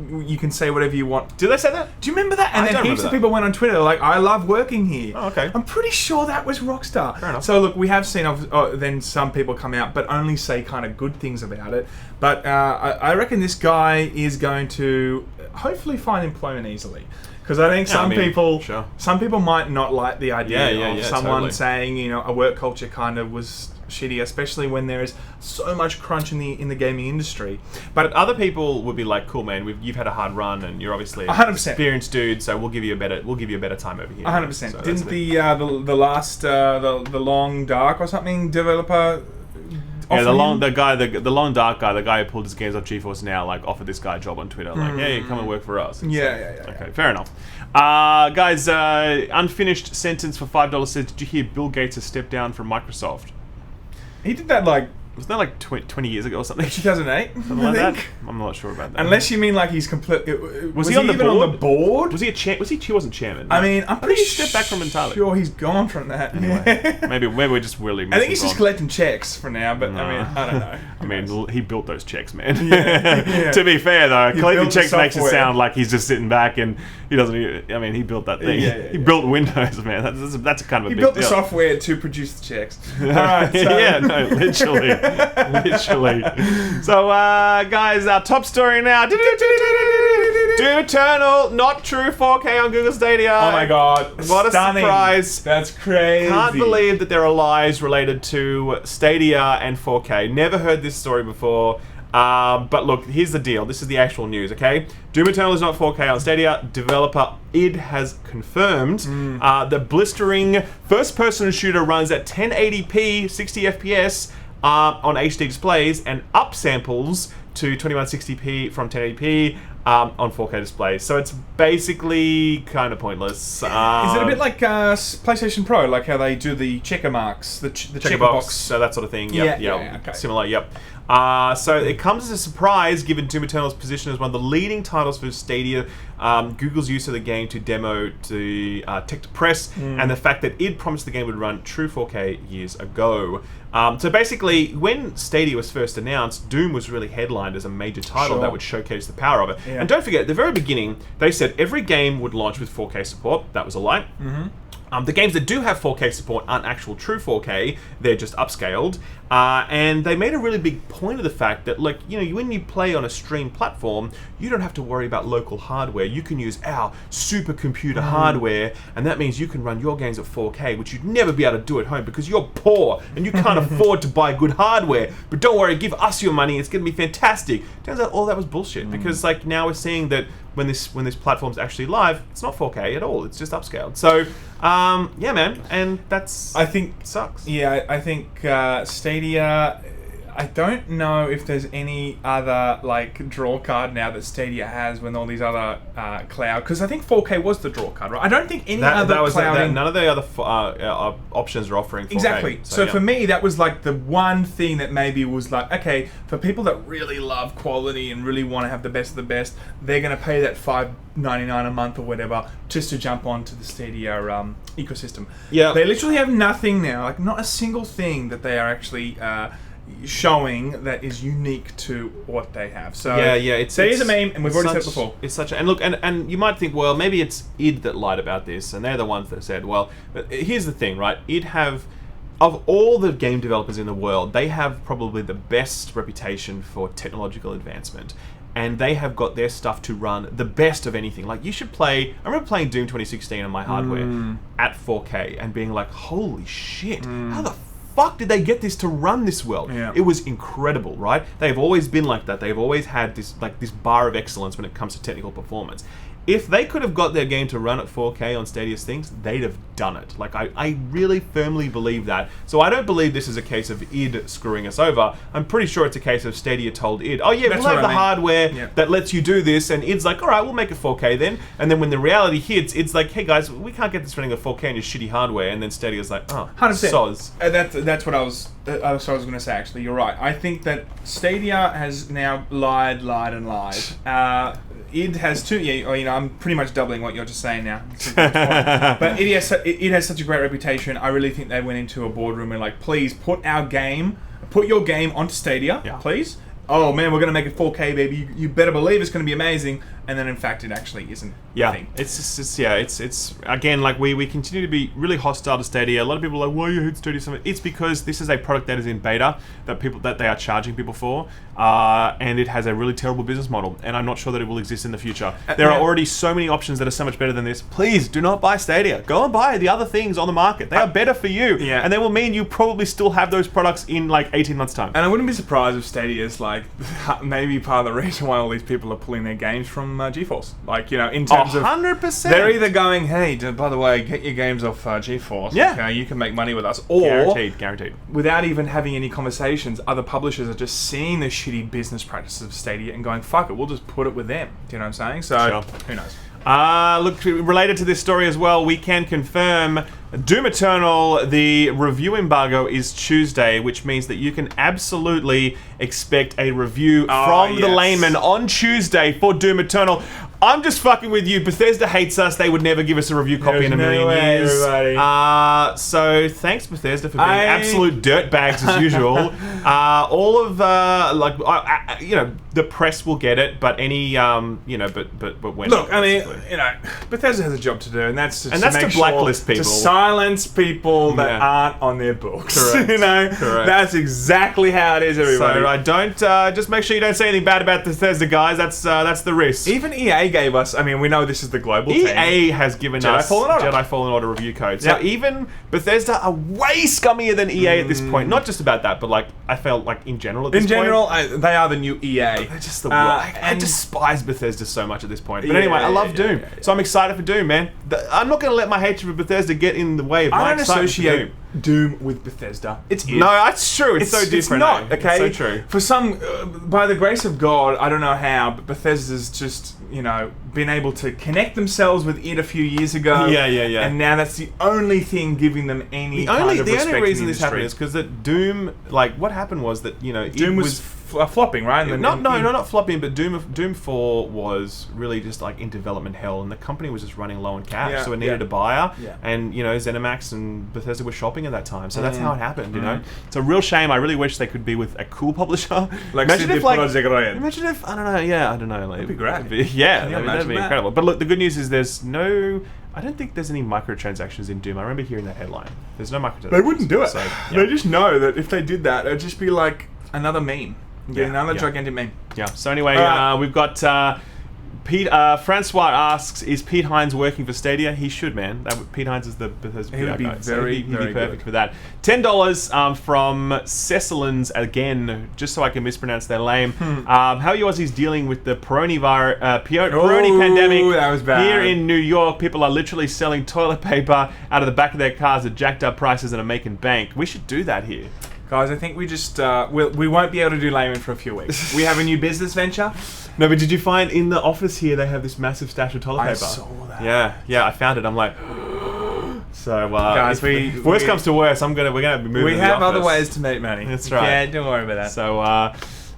You can say whatever you want. Did they say that? Do you remember that? And then heaps of people went on Twitter like, "I love working here." Oh, okay. I'm pretty sure that was Rockstar. Fair enough. So look, we have seen then some people come out, but only say kind of good things about it. But I reckon this guy is going to hopefully find employment easily. Because I think some people might not like the idea of someone saying, you know, a work culture kind of was shitty, especially when there is so much crunch in the gaming industry. But other people would be like, "Cool, man, you've had a hard run, and you're obviously an 100% experienced dude, so we'll give you a better time over here." 100%. So Didn't the last the Long Dark or something developer? Yeah, the long dark guy, the guy who pulled his games off GeForce Now, like offered this guy a job on Twitter, like, "Hey, come and work for us." Yeah. Okay, fair enough. Guys, unfinished sentence for $5 says, "Did you hear Bill Gates has stepped down from Microsoft?" He did that like. Wasn't that like 20 years ago or something? 2008? Something like that? I'm not sure about that. Unless you mean like he's completely... Was he on the even board? on the board? Was he he wasn't chairman. I mean, I'm pretty he stepped back from entirely. sure he's gone from that. Anyway, maybe we're just really I think he's just collecting checks for now, but I mean, I don't know. I mean, he built those checks, man. Yeah. To be fair, though, collecting checks makes it software. sound like he's just sitting back and he doesn't... I mean, he built that thing. He built Windows, man. That's a kind of a big deal. He built the software to produce the checks. All right, so. Yeah, no, literally. So, guys, our top story now. Doom Eternal, not true 4K on Google Stadia. Oh my god. What Stunning. a surprise. That's crazy. Can't believe that there are lies related to Stadia and 4K. Never heard this story before. But look, here's the deal. This is the actual news, okay? Doom Eternal is not 4K on Stadia. Developer id has confirmed the blistering first-person shooter runs at 1080p, 60 FPS on HD displays and upsamples to 2160p from 1080p on 4K displays. So it's basically kind of pointless. Is it a bit like PlayStation Pro, like how they do the checker marks, the checker box, so that sort of thing? Yeah, okay. Similar, yep. So it comes as a surprise given Doom Eternal's position as one of the leading titles for Stadia, Google's use of the game to demo to tech to press, and the fact that it promised the game would run true 4K years ago. So basically, when Stadia was first announced, Doom was really headlined as a major title that would showcase the power of it. Yeah. And don't forget, at the very beginning, they said every game would launch with 4K support. That was a lie. The games that do have 4K support aren't actual true 4K, they're just upscaled. And they made a really big point of the fact that, like, you know, when you play on a stream platform, you don't have to worry about local hardware. You can use our supercomputer hardware, and that means you can run your games at 4K, which you'd never be able to do at home because you're poor and you can't afford to buy good hardware. But don't worry, give us your money, it's going to be fantastic. Turns out all that was bullshit because, like, now we're seeing that when this platform's actually live, it's not 4K at all. It's just upscaled. So, yeah, man, and I think sucks. Yeah, I think Stadia. I don't know if there's any other like draw card now that Stadia has when all these other cloud, because I think 4K was the draw card, right? I don't think any other cloud. None of the other options are offering 4K. Exactly. So for me, that was like the one thing that maybe was like, okay, for people that really love quality and really want to have the best of the best, they're going to pay that $5.99 a month or whatever just to jump onto the Stadia ecosystem. Yeah. They literally have nothing now, like not a single thing that they are actually showing that is unique to what they have. So it's a meme, and we've already said it before. It's such a, and look, and you might think, well, maybe it's id that lied about this, and they're the ones that said, well, but here's the thing, right? Id have, of all the game developers in the world, they have probably the best reputation for technological advancement. And they have got their stuff to run the best of anything. Like, you should play... I remember playing Doom 2016 on my hardware at 4K and being like, holy shit, how the fuck did they get this to run this well? Yeah. It was incredible, right? They've always been like that. They've always had this bar of excellence when it comes to technical performance. if they could have got their game to run at 4K on Stadia's things, they'd have done it. Like, I really firmly believe that. So I don't believe this is a case of id screwing us over. I'm pretty sure it's a case of Stadia told id, oh yeah, we'll have the hardware that lets you do this, and id's like, alright, we'll make it 4K then. And then when the reality hits, it's like, hey guys, we can't get this running at 4K on your shitty hardware. And then Stadia's like, oh, 100%. soz. That's what I was going to say, actually. You're right. I think that Stadia has now lied. Id has too. I'm pretty much doubling what you're just saying now. But it has such a great reputation. I really think they went into a boardroom and like, please put your game onto Stadia, please. Oh man, we're gonna make it 4K, baby. You better believe it's gonna be amazing. And then in fact, it actually isn't. Yeah, it's again, like we continue to be really hostile to Stadia. A lot of people are like, why you hate Stadia so much? It's because this is a product that is in beta that they are charging people for, and it has a really terrible business model. And I'm not sure that it will exist in the future. There are already so many options that are so much better than this. Please do not buy Stadia. Go and buy the other things on the market. They are better for you, and they will mean you probably still have those products in like 18 months' time. And I wouldn't be surprised if Stadia is like maybe part of the reason why all these people are pulling their games from GeForce. Like, in terms of 100%. They're either going, hey, by the way, get your games off GeForce. Yeah. Okay, you can make money with us. Or, guaranteed. Without even having any conversations, other publishers are just seeing the shitty business practices of Stadia and going, fuck it, we'll just put it with them. Do you know what I'm saying? So, Who knows? Look, related to this story as well, we can confirm Doom Eternal, the review embargo is Tuesday, which means that you can absolutely expect a review from the Laymen on Tuesday for Doom Eternal. I'm just fucking with you. Bethesda hates us. They would never give us a review copy in a million years. So thanks, Bethesda, for being absolute dirtbags as usual. All of the press will get it, but any but when. Look, I mean, Bethesda has a job to do, and that's to blacklist people, to silence people that aren't on their books. Correct. Correct. That's exactly how it is, everybody. So I don't just make sure you don't say anything bad about Bethesda, guys. That's the risk. Even EA gave us, I mean, we know this is the global team. EA has given us Jedi Fallen Order review code. So even Bethesda are way scummier than EA at this point. Not just about that, but like I felt like in general at this point. In general, they are the new EA. They're just the worst. I despise Bethesda so much at this point. But anyway, I love Doom. So I'm excited for Doom, man. I'm not going to let my hatred for Bethesda get in the way of my excitement for Doom. Doom with Bethesda. No, that's true. It's so different. It's not, okay? It's so true. For some, by the grace of God, I don't know how, but Bethesda's just, been able to connect themselves with it a few years ago. Yeah. And now that's the only thing giving them any kind of respect. The only reason this happened is because that Doom, like, what happened was that, Doom was flopping, right? And not flopping, but Doom 4 was really just like in development hell, and the company was just running low on cash, so it needed a buyer, and ZeniMax and Bethesda were shopping at that time, so that's how it happened. It's a real shame. I really wish they could be with a cool publisher. Imagine if I don't know, like, that'd be great. That'd be incredible. But look, the good news is I don't think there's any microtransactions in Doom. I remember hearing that headline. There's no microtransactions. They wouldn't do it. So, They just know that if they did that, it'd just be like another meme. Another gigantic meme. Yeah. So anyway, we've got Pete. Francois asks, "Is Pete Hines working for Stadia?" He should, man. Pete Hines is the Bethesda PR guy. He'd be perfect for that. $10 from Cecilins again, just so I can mispronounce their name. How are you Aussies dealing with the Peroni pandemic? That was bad. Here in New York, people are literally selling toilet paper out of the back of their cars at jacked up prices and are making bank. We should do that here. Guys, I think we just we won't be able to do Laymen for a few weeks. We have a new business venture. No, but did you find in the office here they have this massive stash of toilet paper? I saw that. Yeah, I found it. I'm like, so guys, if worst comes to worst, we're gonna be moving. We to have the office. other ways to make money. That's right. Yeah, don't worry about that. So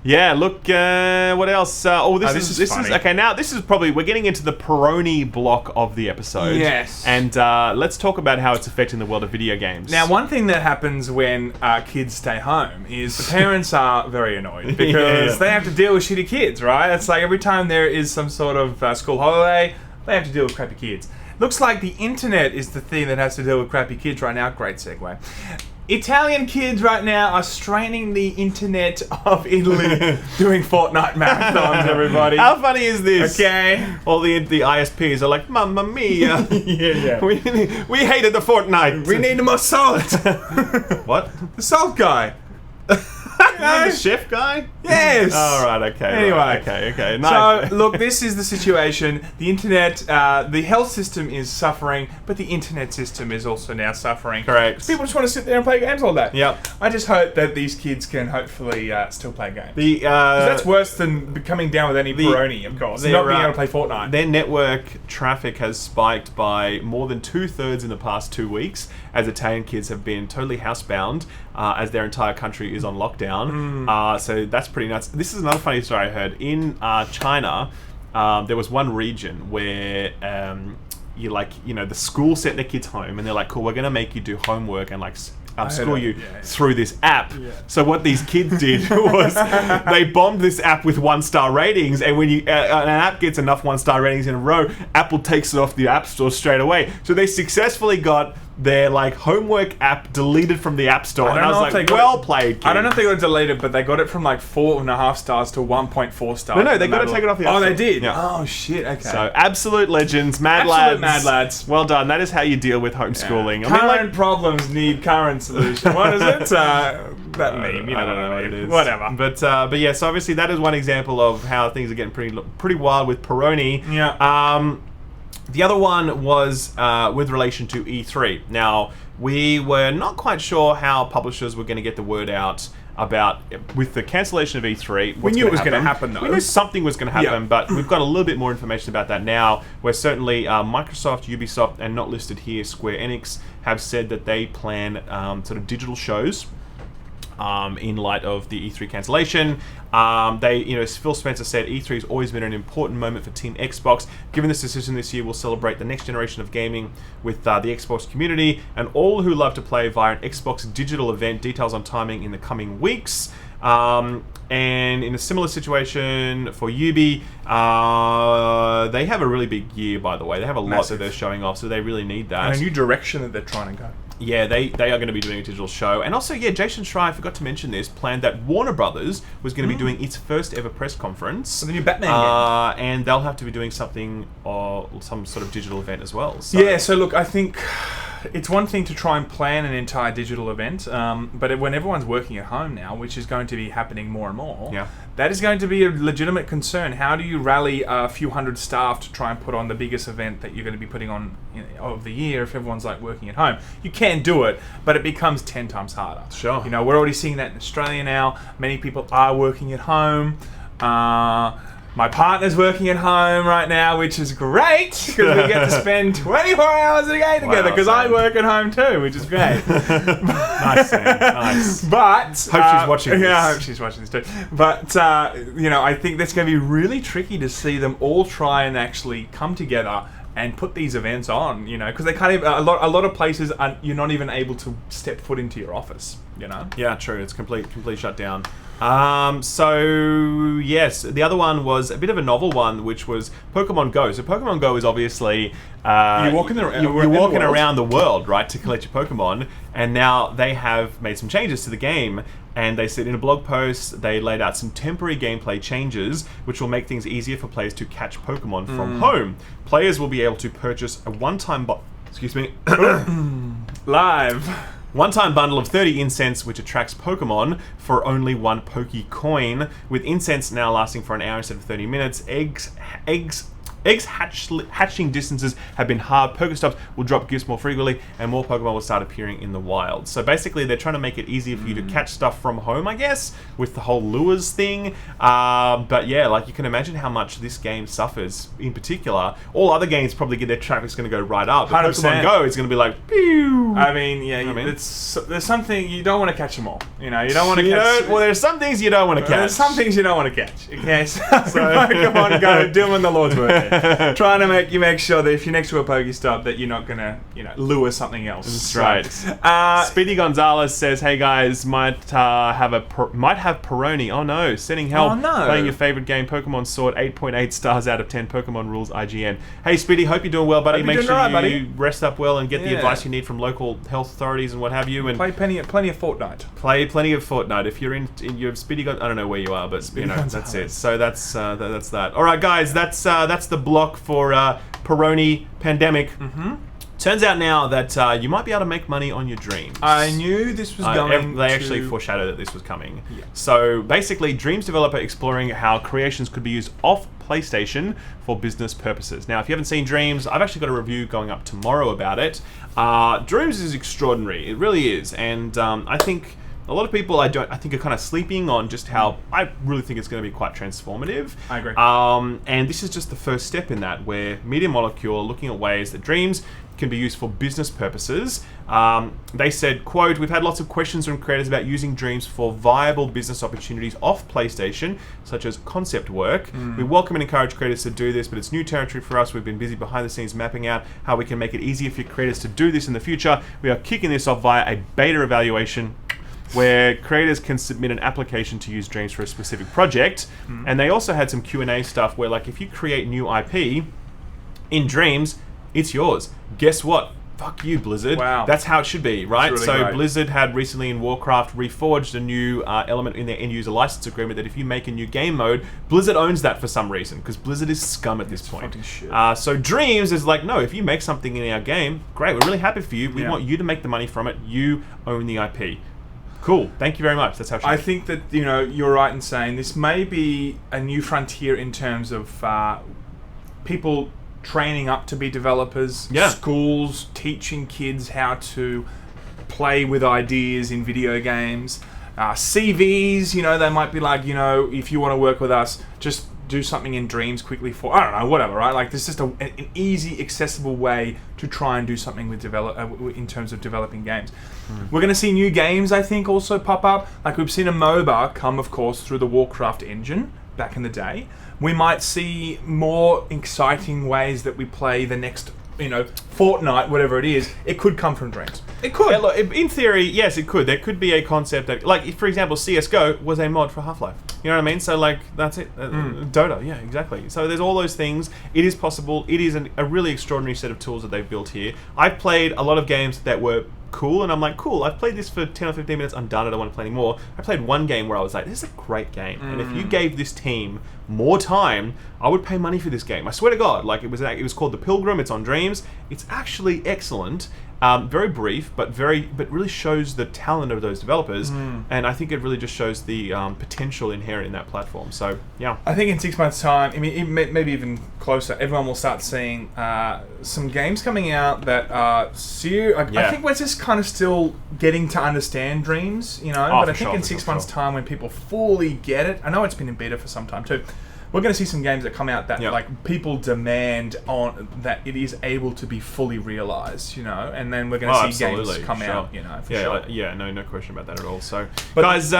yeah, look, what else? This is okay. Now this is probably we're getting into the Peroni block of the episode. Yes, and let's talk about how it's affecting the world of video games. Now, one thing that happens when kids stay home is the parents are very annoyed because they have to deal with shitty kids, right? It's like every time there is some sort of school holiday, they have to deal with crappy kids. Looks like the internet is the thing that has to deal with crappy kids right now. Great segue. Italian kids right now are straining the internet of Italy doing Fortnite marathons, everybody. How funny is this? Okay. All the ISPs are like, Mamma mia. We hated the Fortnite. We need more salt. What? The salt guy. The chef guy? Yes. All right. Okay. Anyway. Right, okay. Nice. So, look, this is the situation. The internet, the health system is suffering, but the internet system is also now suffering. Correct. People just want to sit there and play games all day. Yep. I just hope that these kids can hopefully still play games. 'Cause The that's worse than coming down with any Peroni, of course. Not being able to play Fortnite. Their network traffic has spiked by more than 2/3 in the past 2 weeks, as Italian kids have been totally housebound, as their entire country is on lockdown. So that's pretty nuts. This is another funny story I heard. In China, there was one region where the school sent their kids home, and they're like, "Cool, we're gonna make you do homework and school you through this app." Yeah. So what these kids did was they bombed this app with 1-star ratings, and when an app gets enough 1-star ratings in a row, Apple takes it off the App Store straight away. So they successfully got their homework app deleted from the App Store, and I was like, well played, kid. I don't know if they got it deleted, but they got it from 4.5 stars to 1.4 stars. No, they got to take it off the App Store. Oh, they did? Yeah. Oh, shit, okay. So, absolute legends, mad lads. Well done. That is how you deal with homeschooling. Yeah. Current problems need current solution. What is it? That meme, I don't know what it is. Whatever. But yeah, so obviously that is one example of how things are getting pretty wild with Peroni. Yeah. The other one was with relation to E3. Now, we were not quite sure how publishers were going to get the word out about, with the cancellation of E3. We knew it was going to happen, though. We knew something was going to happen, Yeah. but we've got a little bit more information about that now, where certainly Microsoft, Ubisoft, and not listed here, Square Enix, have said that they plan sort of digital shows in light of the E3 cancellation. Phil Spencer said E3 has always been an important moment for Team Xbox. Given this decision this year, we'll celebrate the next generation of gaming with the Xbox community and all who love to play via an Xbox digital event. Details on timing in the coming weeks. And in a similar situation for Ubi, they have a really big year, by the way. They have a lot that they're showing off, so they really need that. And a new direction that they're trying to go. Yeah, they are going to be doing a digital show. And also, Jason Schreier, I forgot to mention this, planned that Warner Brothers was going to be doing its first ever press conference. For the new Batman game. And they'll have to be doing something, or some sort of digital event as well. So. Yeah, so look, I think it's one thing to try and plan an entire digital event, but when everyone's working at home now, which is going to be happening more and more, that is going to be a legitimate concern. How do you rally a few hundred staff to try and put on the biggest event that you're going to be putting on of the year if everyone's working at home? You can do it, but it becomes 10 times harder. Sure. We're already seeing that in Australia now. Many people are working at home. My partner's working at home right now, which is great because we get to spend 24 hours a day together because I work at home too, which is great. Nice, Sam. Nice. But hope she's watching this. Yeah, I hope she's watching this too. But I think that's going to be really tricky to see them all try and actually come together and put these events on, because they can't even, a lot of places you're not even able to step foot into your office, Yeah, true. It's complete shut down. So yes, the other one was a bit of a novel one, which was Pokemon Go. So Pokemon Go is obviously you're walking around the world, right, to collect your Pokemon, and now they have made some changes to the game. And they said in a blog post, they laid out some temporary gameplay changes, which will make things easier for players to catch Pokemon from home. Players will be able to purchase a one-time one-time bundle of 30 incense, which attracts Pokemon for only 1 Pokecoin, with incense now lasting for an hour instead of 30 minutes. Eggs hatching distances have been halved. Pokestops will drop gifts more frequently, and more Pokemon will start appearing in the wild. So basically, they're trying to make it easier for you to catch stuff from home, I guess, with the whole lures thing. But yeah, you can imagine how much this game suffers. In particular, all other games probably get their traffic's going to go right up. But Pokemon Go is going to be pew. I mean, there's something you don't want to catch them all. You don't want to catch. Well, there's some things you don't want to catch. There's some things you don't want to catch. Okay, so Pokemon Go doing the Lord's work. Trying to make sure that if you're next to a Pokestop that you're not gonna lure something else. That's right. Speedy Gonzalez says, "Hey guys, might have Peroni. Oh no, sending help. Oh no. Playing your favorite game, Pokemon Sword. 8.8 stars out of 10. Pokemon Rules IGN. Hey Speedy, hope you're doing well, buddy. Make sure you rest up well and get the advice you need from local health authorities and what have you. And play plenty of Fortnite. Play plenty of Fortnite. If you're in your Speedy I don't know where you are, but that's it. So that's that. All right, guys, that's the block for Peroni pandemic. Turns out now that you might be able to make money on your dreams. I knew this was going They actually foreshadowed that this was coming. Yeah. So basically, Dreams developer exploring how creations could be used off PlayStation for business purposes. Now, if you haven't seen Dreams, I've actually got a review going up tomorrow about it. Dreams is extraordinary. It really is. And I think a lot of people I think are kind of sleeping on just how I really think it's going to be quite transformative. I agree. And this is just the first step in that, where Media Molecule are looking at ways that Dreams can be used for business purposes. They said, quote, "We've had lots of questions from creators about using Dreams for viable business opportunities off PlayStation, such as concept work. We welcome and encourage creators to do this, but it's new territory for us. We've been busy behind the scenes mapping out how we can make it easier for creators to do this in the future. We are kicking this off via a beta evaluation where creators can submit an application to use Dreams for a specific project." And they also had some Q&A stuff where, like, if you create new IP in Dreams, it's yours. Guess what? Fuck you, Blizzard. Wow. That's how it should be, right? Really so great. Blizzard had recently in Warcraft reforged a new element in their end-user license agreement that if you make a new game mode, Blizzard owns that for some reason, because Blizzard is scum at this point. fucking shit. So Dreams is like, no, if you make something in our game, great, we're really happy for you. We Yeah. want you to make the money from it. You own the IP. Cool. Thank you very much. That's how it should I be. think that, you're right in saying this may be a new frontier in terms of people training up to be developers, Yeah. schools teaching kids how to play with ideas in video games, CVs, they might be like, if you want to work with us, just do something in Dreams quickly for, I don't know, whatever, right? Like, there's just an easy, accessible way to try and do something with in terms of developing games. We're going to see new games, I think, also pop up. Like, we've seen a MOBA come, of course, through the Warcraft engine back in the day. We might see more exciting ways that we play the next, Fortnite, whatever it is. It could come from Dreams. It could. Yeah, look, in theory, yes, it could. There could be a concept that, like, for example, CSGO was a mod for Half-Life. You know what I mean? So, like, that's it. Dota, yeah, exactly. So there's all those things. It is possible. It is a really extraordinary set of tools that they've built here. I've played a lot of games that were cool, and I'm like, cool, I've played this for 10 or 15 minutes, I'm done, I don't want to play anymore. I played one game where I was like, this is a great game, and if you gave this team more time, I would pay money for this game. I swear to God. Like, it was called The Pilgrim, it's on Dreams. It's actually excellent. Very brief, but really shows the talent of those developers, and I think it really just shows the potential inherent in that platform. So, yeah. I think in 6 months' time, I mean, maybe even closer, everyone will start seeing some games coming out that are I think we're just kind of still getting to understand Dreams, but I think in 6 months' time, when people fully get it, I know it's been in beta for some time too. We're going to see some games that come out that like people demand on that it is able to be fully realized, and then we're going to see games come out, for sure. No question about that at all. So, guys,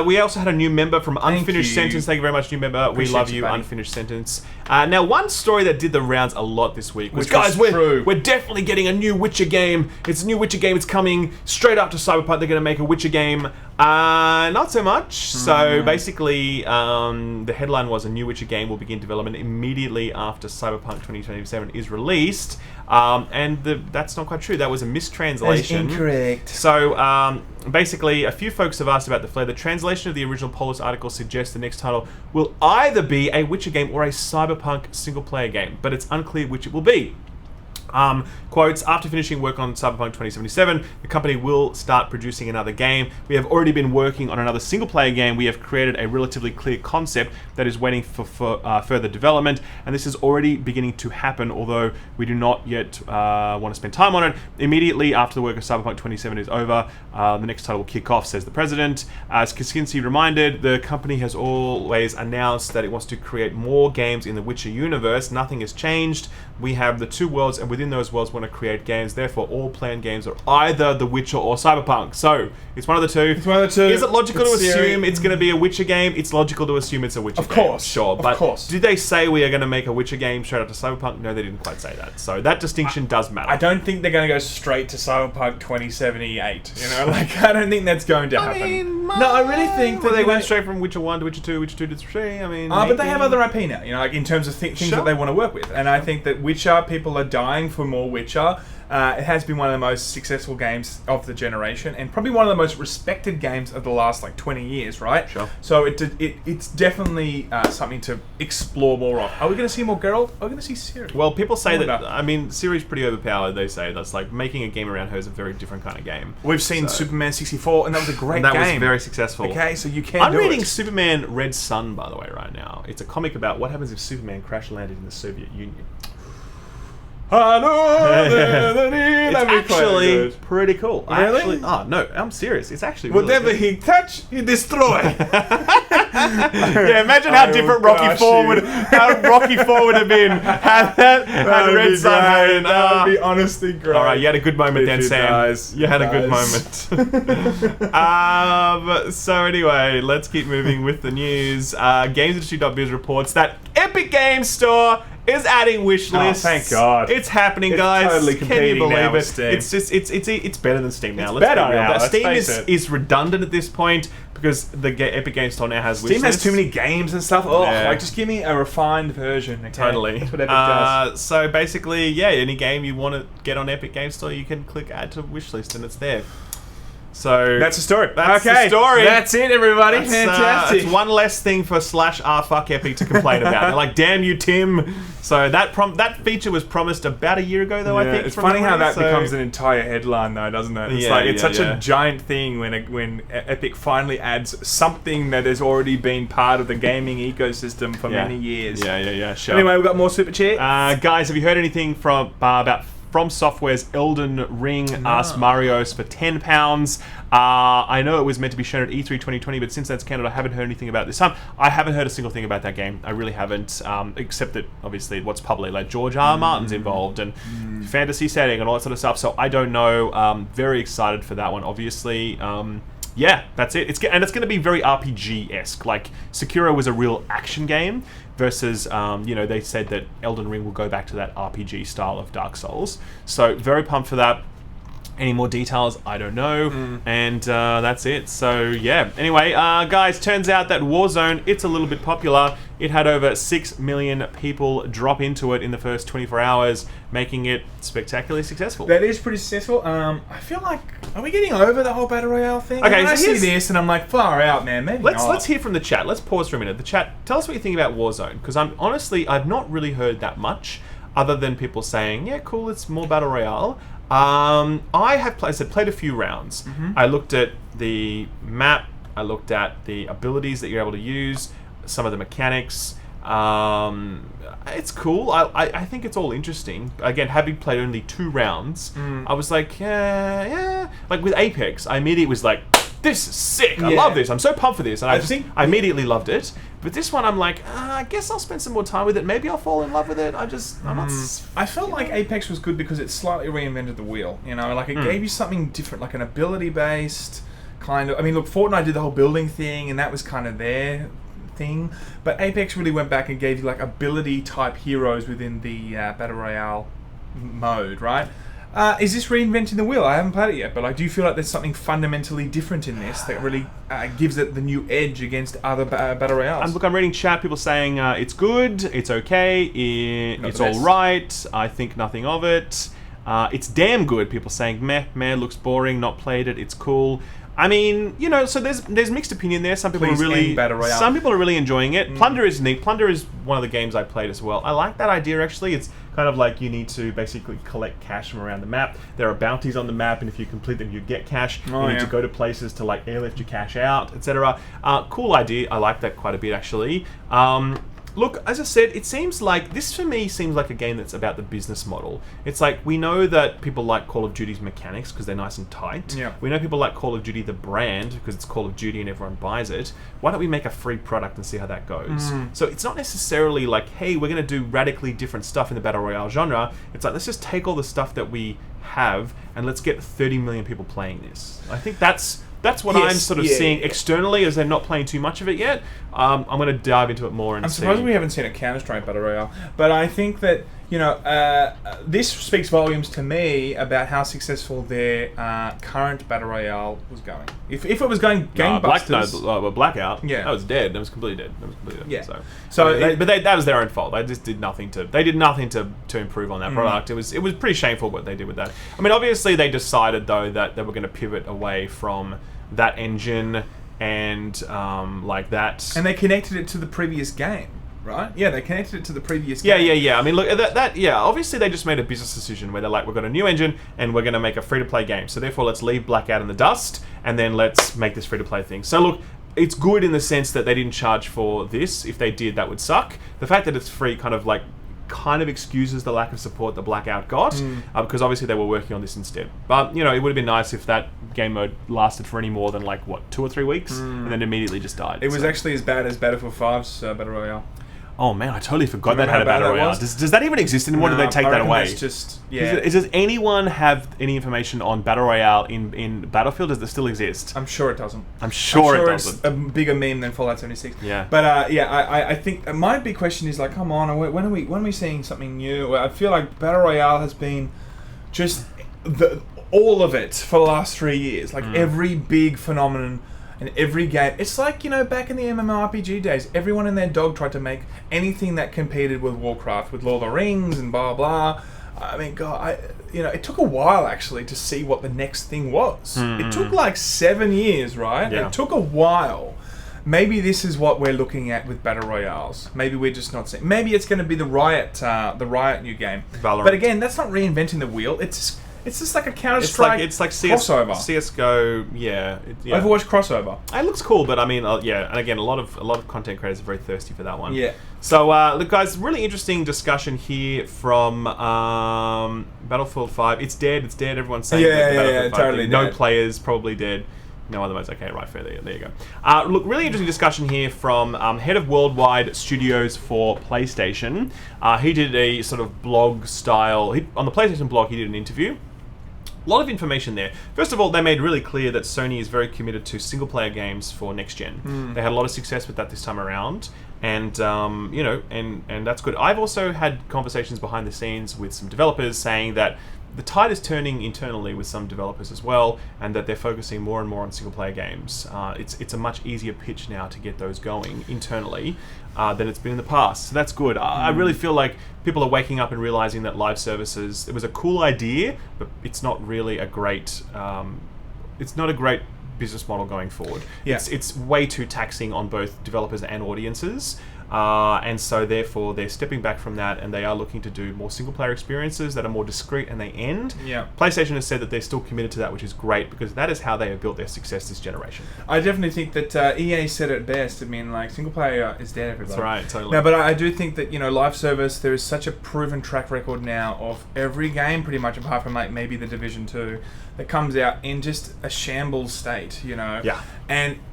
we also had a new member from Unfinished Sentence. Thank you very much, new member. Appreciate we love you, buddy. Unfinished Sentence. Now, one story that did the rounds a lot this week was, we're definitely getting a new Witcher game. It's a new Witcher game. It's coming straight after Cyberpunk. They're going to make a Witcher game. Not so much. So basically, the headline was a new Witcher game will begin development immediately after Cyberpunk 2077 is released. And that's not quite true. That was a mistranslation. That's incorrect. So basically, a few folks have asked about the flair. The translation of the original Polish article suggests the next title will either be a Witcher game or a Cyberpunk single-player game, but it's unclear which it will be. Quotes, after finishing work on Cyberpunk 2077, the company will start producing another game. We have already been working on another single-player game. We have created a relatively clear concept that is waiting for further development, and this is already beginning to happen, although we do not yet want to spend time on it. Immediately after the work of Cyberpunk 2077 is over, the next title will kick off, says the president. As Kaczynski reminded, the company has always announced that it wants to create more games in the Witcher universe. Nothing has changed. We have the two worlds, and within those worlds want to create games. Therefore, all planned games are either The Witcher or Cyberpunk. So, it's one of the two. Is it logical to assume it's going to be a Witcher game? It's logical to assume it's a Witcher game. Of course. Sure. But of course. Did they say we are going to make a Witcher game straight after Cyberpunk? No, they didn't quite say that. So, that distinction does matter. I don't think they're going to go straight to Cyberpunk 2078. I don't think that's going to happen. No, I really think that they went straight from Witcher 1 to Witcher 2, Witcher 2 to 3. I mean, but they have other IP now, like in terms of things that they want to work with. And I think that Witcher, people are dying for more Witcher. It has been one of the most successful games of the generation, and probably one of the most respected games of the last 20 years, right? Sure. So it's definitely something to explore more of. Are we going to see more Geralt? Are we going to see Ciri? Well, people say that. I mean, Ciri's pretty overpowered. They say that's like making a game around her is a very different kind of game. We've seen Superman 64, and that was a great game. That was very successful. Okay, so you can. I'm reading Superman Red Sun, by the way, right now. It's a comic about what happens if Superman crash landed in the Soviet Union. It's actually pretty cool. Really? No, I'm serious. It's actually whatever really he touch, he destroy. Yeah, imagine how different Rocky Four would have been had Red Sun happened. That would be honestly great. All right, you had a good moment then, Sam. You had a good moment. So anyway, let's keep moving with the news. GamesIndustry.biz reports that Epic Games Store is adding wish lists. Oh, thank God. It's happening, guys. Totally Can you competing believe now it? with Steam. It's better than Steam now. It's Let's better be real. now, let's Steam face it. is redundant at this point because the Epic Games Store now has wish Steam has lists. too many games and stuff. Oh, Yeah. just give me a refined version. Okay? Totally. That's what Epic does. So basically, yeah, any game you want to get on Epic Games Store, you can click add to wish list and it's there. So That's the story. That's okay. the story. That's it, everybody. That's, Fantastic. it's one less thing for /fuck Epic to complain about. They're like, damn you, Tim. So that feature was promised about a year ago, though. I think It's from funny how memory, that becomes an entire headline, though, doesn't it? It's Yeah, such a giant thing when Epic finally adds something that has already been part of the gaming ecosystem for many years. Yeah. Sure. Anyway, we've got more super chat. Guys, have you heard anything from about From Software's Elden Ring? Asked Marios for £10. I know it was meant to be shown at E3 2020, but since that's cancelled, I haven't heard anything about it this time. I haven't heard a single thing about that game. I really haven't, except that obviously what's public, like George R. R. Martin's involved and fantasy setting and all that sort of stuff. So I don't know. Very excited for that one, obviously. Yeah, that's it. It's going to be very RPG-esque. Like Sekiro was a real action game versus, they said that Elden Ring will go back to that RPG style of Dark Souls. So very pumped for that. Any more details? I don't know. And that's it. So yeah. Anyway, guys, turns out that Warzone, it's a little bit popular. It had over 6 million people drop into it in the first 24 hours, making it spectacularly successful. That is pretty successful. I feel like, are we getting over the whole Battle Royale thing? Okay, I so see this and I'm like, far out, man. Maybe Let's hear from the chat. Let's pause for a minute. The chat, tell us what you think about Warzone, because I've not really heard that much, other than people saying, yeah, cool, it's more Battle Royale. I have played a few rounds. I looked at the map. I looked at the abilities that you're able to use, some of the mechanics. It's cool. I think it's all interesting. Again, having played only 2 rounds, I was like, yeah. Like with Apex, I immediately was like, this is sick. I love this. I'm so pumped for this. And I immediately loved it. But this one, I'm like, I guess I'll spend some more time with it. Maybe I'll fall in love with it. I'm not... I felt like Apex was good because it slightly reinvented the wheel. Like it gave you something different, like an ability-based kind of... I mean, look, Fortnite did the whole building thing, and that was kind of their thing. But Apex really went back and gave you like ability-type heroes within the Battle Royale mode, right? Is this reinventing the wheel? I haven't played it yet, but I do feel like there's something fundamentally different in this that really gives it the new edge against other Battle Royales. I'm reading chat, people saying it's good, it's okay, it's all right, I think nothing of it. It's damn good, people saying meh, looks boring, not played it, it's cool. I mean, so there's mixed opinion there. Some people are really enjoying it. Plunder is neat. Plunder is one of the games I played as well. I like that idea actually. It's kind of like you need to basically collect cash from around the map. There are bounties on the map, and if you complete them, you get cash. You need to go to places to like airlift your cash out, etc. Cool idea. I like that quite a bit actually. Look, as I said, it seems like, this for me seems like a game that's about the business model. It's like, we know that people like Call of Duty's mechanics because they're nice and tight. Yeah. We know people like Call of Duty the brand because it's Call of Duty and everyone buys it. Why don't we make a free product and see how that goes? So it's not necessarily like, hey, we're going to do radically different stuff in the Battle Royale genre. It's like, let's just take all the stuff that we have and let's get 30 million people playing this. I think that's what I'm sort of seeing externally, as they're not playing too much of it yet. I'm going to dive into it more and I'm see. surprised we haven't seen a Counter-Strike Battle Royale, but I think that this speaks volumes to me about how successful their current Battle Royale was going. If it was going gangbusters, Blackout. Yeah. That was dead. That was completely dead. Yeah. So that was their own fault. They just did nothing to. They did nothing to improve on that product. It was pretty shameful what they did with that. I mean, obviously they decided though that they were going to pivot away from that engine and like that. And they connected it to the previous game. Right? Yeah, they connected it to the previous game. Yeah. I mean, look, obviously they just made a business decision where they're like, we've got a new engine and we're going to make a free-to-play game. So therefore, let's leave Blackout in the dust and then let's make this free-to-play thing. So look, it's good in the sense that they didn't charge for this. If they did, that would suck. The fact that it's free kind of excuses the lack of support that Blackout got because obviously they were working on this instead. But, it would have been nice if that game mode lasted for any more than 2 or 3 weeks and then immediately just died. It was actually as bad as Battlefield 5's Battle Royale. Oh man, I totally forgot that had a Battle Royale. Does that even exist anymore? Did they take that away? Does anyone have any information on Battle Royale in Battlefield? Does it still exist? I'm sure it doesn't. I'm sure it doesn't. It's a bigger meme than Fallout 76. Yeah. But I think my big question is come on, when are we seeing something new? I feel like Battle Royale has been just all of it for the last 3 years. Every big phenomenon. And every game, it's like, back in the MMORPG days, everyone and their dog tried to make anything that competed with Warcraft, with Lord of the Rings and blah, blah. I mean, God, it took a while, actually, to see what the next thing was. It took 7 years, right? Yeah. It took a while. Maybe this is what we're looking at with Battle Royales. Maybe we're just not seeing... Maybe it's going to be the Riot new game. Valorant. But again, that's not reinventing the wheel. It's just like a Counter-Strike crossover. CSGO, yeah. Overwatch crossover. It looks cool, but I mean, and again, a lot of content creators are very thirsty for that one. Yeah. So, look, guys, really interesting discussion here from Battlefield 5. It's dead. Everyone's saying Battlefield 5 totally no dead. Players, probably dead. No other modes. Okay, right, fair. There you go. Look, really interesting discussion here from head of worldwide studios for PlayStation. He did a sort of blog style. On the PlayStation blog, he did an interview. A lot of information there. First of all, they made really clear that Sony is very committed to single-player games for next gen. They had a lot of success with that this time around, and and that's good. I've also had conversations behind the scenes with some developers saying that the tide is turning internally with some developers as well, and that they're focusing more and more on single-player games. It's a much easier pitch now to get those going internally than it's been in the past. So that's good. I really feel like people are waking up and realizing that live services, it was a cool idea, but it's not really a great... it's not a great business model going forward. Yeah. It's way too taxing on both developers and audiences. And so therefore they're stepping back from that and they are looking to do more single player experiences that are more discreet and they end. Yeah. PlayStation has said that they're still committed to that, which is great because that is how they have built their success this generation. I definitely think that EA said it best. I mean, single player is dead, everybody. That's right, totally. No, but I do think that, live service, there is such a proven track record now of every game pretty much, apart from maybe the Division 2, that comes out in just a shambles state, Yeah.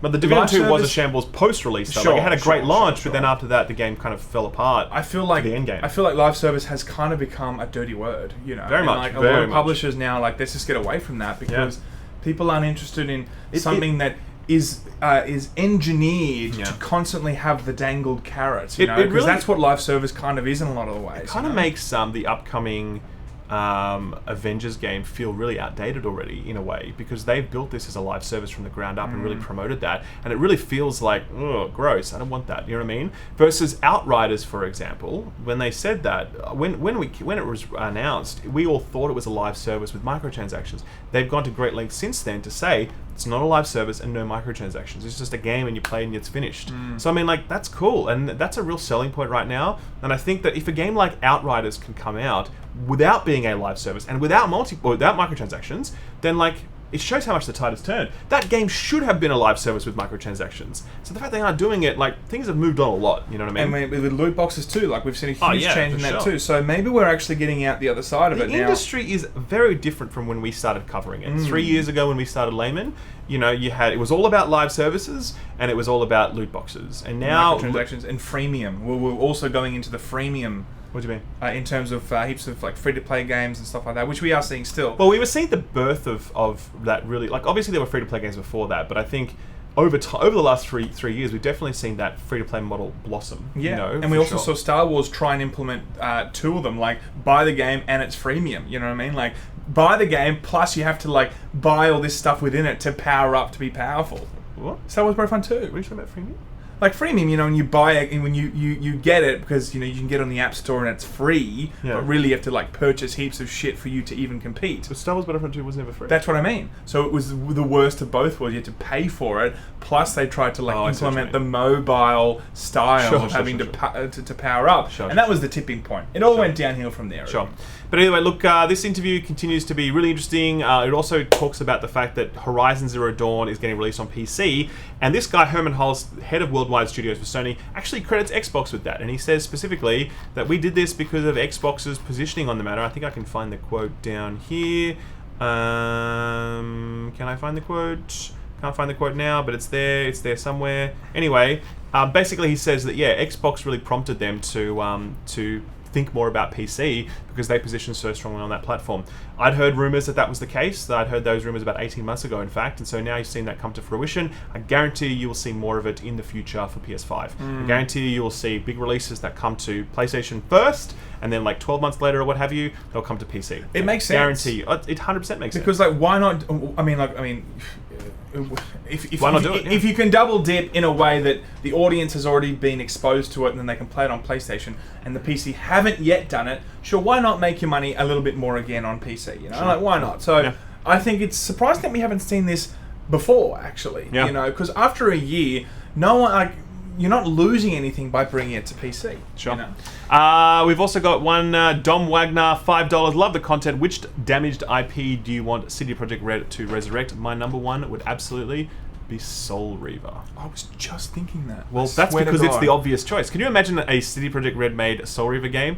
But the Division 2 was a shambles post-release though. It had a great launch, but then after that the game kind of fell apart. I feel like the end game. I feel like live service has kind of become a dirty word, Very much. A lot of publishers now let's just get away from that because people aren't interested in something that is engineered to constantly have the dangled carrots, because really, that's what live service kind of is in a lot of the ways. It kind of makes the upcoming Avengers game feel really outdated already in a way because they've built this as a live service from the ground up and really promoted that, and it really feels like, oh, gross, I don't want that, you know what I mean? Versus Outriders, for example, when they said that, when it was announced, we all thought it was a live service with microtransactions. They've gone to great lengths since then to say it's not a live service and no microtransactions. It's just a game and you play and it's finished. So I mean, that's cool, and that's a real selling point right now. And I think that if a game like Outriders can come out without being a live service and without microtransactions, then it shows how much the tide has turned. That game should have been a live service with microtransactions. So the fact they aren't doing it, things have moved on a lot. You know what I mean? And with loot boxes too, we've seen a huge change in that too. So maybe we're actually getting out the other side of it now. The industry is very different from when we started covering it. 3 years ago when we started Laymen, it was all about live services and it was all about loot boxes. And now microtransactions and freemium. We're also going into the freemium. What do you mean? In terms of heaps of free-to-play games and stuff like that, which we are seeing still. Well, we were seeing the birth of that really... obviously there were free-to-play games before that, but I think over the last three years, we've definitely seen that free-to-play model blossom. Yeah, you know, and we also saw Star Wars try and implement two of them, like buy the game and it's freemium. You know what I mean? Like buy the game plus you have to like buy all this stuff within it to power up to be powerful. What? Star Wars Battlefront 2. What are you talking about freemium? Like freemium, you know, and you buy it, and when you get it because you know you can get it on the App Store and it's free, but really you have to like purchase heaps of shit for you to even compete. But Star Wars Battlefront 2 was never free. That's what I mean. So it was the worst of both worlds. You had to pay for it, plus they tried to like implement the mobile style of having to power up, and that was the tipping point. It all went downhill from there. Sure. But anyway, look, this interview continues to be really interesting. It also talks about the fact that Horizon Zero Dawn is getting released on PC, and this guy, Herman Hulse, head of worldwide studios for Sony, actually credits Xbox with that. And he says specifically that we did this because of Xbox's positioning on the matter. I think I can find the quote down here. Can I find the quote? Can't find the quote now, but it's there. It's there somewhere. Anyway, basically he says that, yeah, Xbox really prompted them to think more about PC because they position so strongly on that platform. I'd heard rumors that was the case. I'd heard those rumors about 18 months ago, in fact, and so now you've seen that come to fruition. I guarantee you will see more of it in the future for PS5. I guarantee you will see big releases that come to PlayStation first, and then like 12 months later or what have you, they'll come to PC. It makes sense. Guarantee you. It 100% makes sense. Because like, why not? I mean, if you can double dip in a way that the audience has already been exposed to it and then they can play it on PlayStation and the PC haven't yet done it, sure, why not make your money a little bit more again on PC, you know? Sure. Like, why not? So I think it's surprising that we haven't seen this before, actually, you know, because after a year, no one, like, you're not losing anything by bringing it to PC. Sure. You know? We've also got one, Dom Wagner, $5. Love the content. Which damaged IP do you want CD Projekt Red to resurrect? My number one would absolutely be Soul Reaver. I was just thinking that. Well, that's because it's the obvious choice. Can you imagine a CD Projekt Red made Soul Reaver game?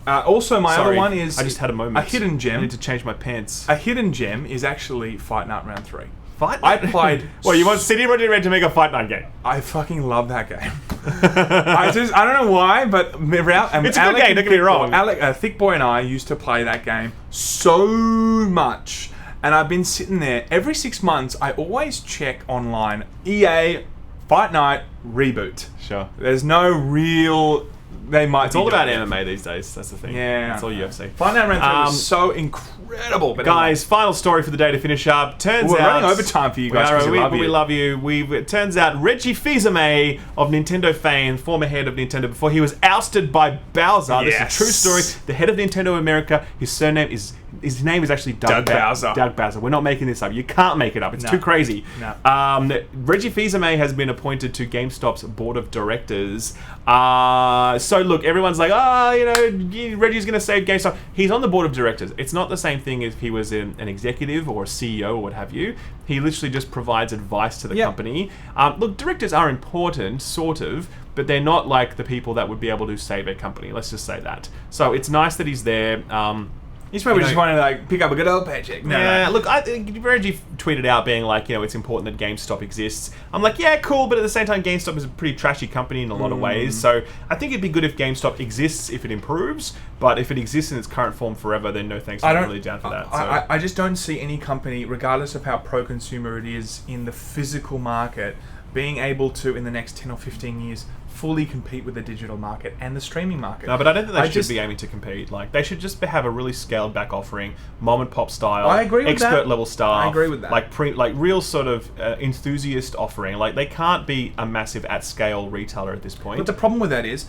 Also, my other one is... I just had a moment. A hidden gem. I need to change my pants. A hidden gem is actually Fight Night Round 3. Fight Night? I played... Well, you want CD Projekt Red to make a Fight Night game? I fucking love that game. I don't know why, but... It's a good game, don't get me wrong. Thick Boy and I used to play that game so much. And I've been sitting there, every 6 months, I always check online, EA, Fight Night, reboot. Sure. There's no real... It's all about MMA these days. That's the thing. Yeah, that's all UFC. Fight Night Round 3 is so incredible. But guys, final story for the day to finish up. Turns we're out running overtime for you guys. We love you. It turns out Reggie Fils-Aimé of Nintendo fame, former head of Nintendo, before he was ousted by Bowser. This is a true story. The head of Nintendo America. His name is actually Doug Bowser. Doug Bowser. We're not making this up. You can't make it up. It's too crazy. No. Reggie Fils-Aimé has been appointed to GameStop's board of directors. So look, everyone's like, Reggie's going to save GameStop. He's on the board of directors. It's not the same thing if he was an executive or a CEO or what have you. He literally just provides advice to the company. Look, directors are important, sort of, but they're not like the people that would be able to save a company. Let's just say that. So it's nice that he's there. He's probably just wanting to like pick up a good old paycheck. Look, Reggie tweeted out being like, it's important that GameStop exists. I'm like, yeah, cool, but at the same time, GameStop is a pretty trashy company in a lot of ways. So I think it'd be good if GameStop exists if it improves, but if it exists in its current form forever, then no thanks. I'm really down for that. I just don't see any company, regardless of how pro-consumer it is in the physical market, being able to, in the next 10 or 15 years, fully compete with the digital market and the streaming market. No, but I don't think they should be aiming to compete. Like, they should just have a really scaled back offering, mom and pop style. I agree with expert level staff. I agree with that. Like real sort of enthusiast offering. Like, they can't be a massive at scale retailer at this point. But the problem with that is,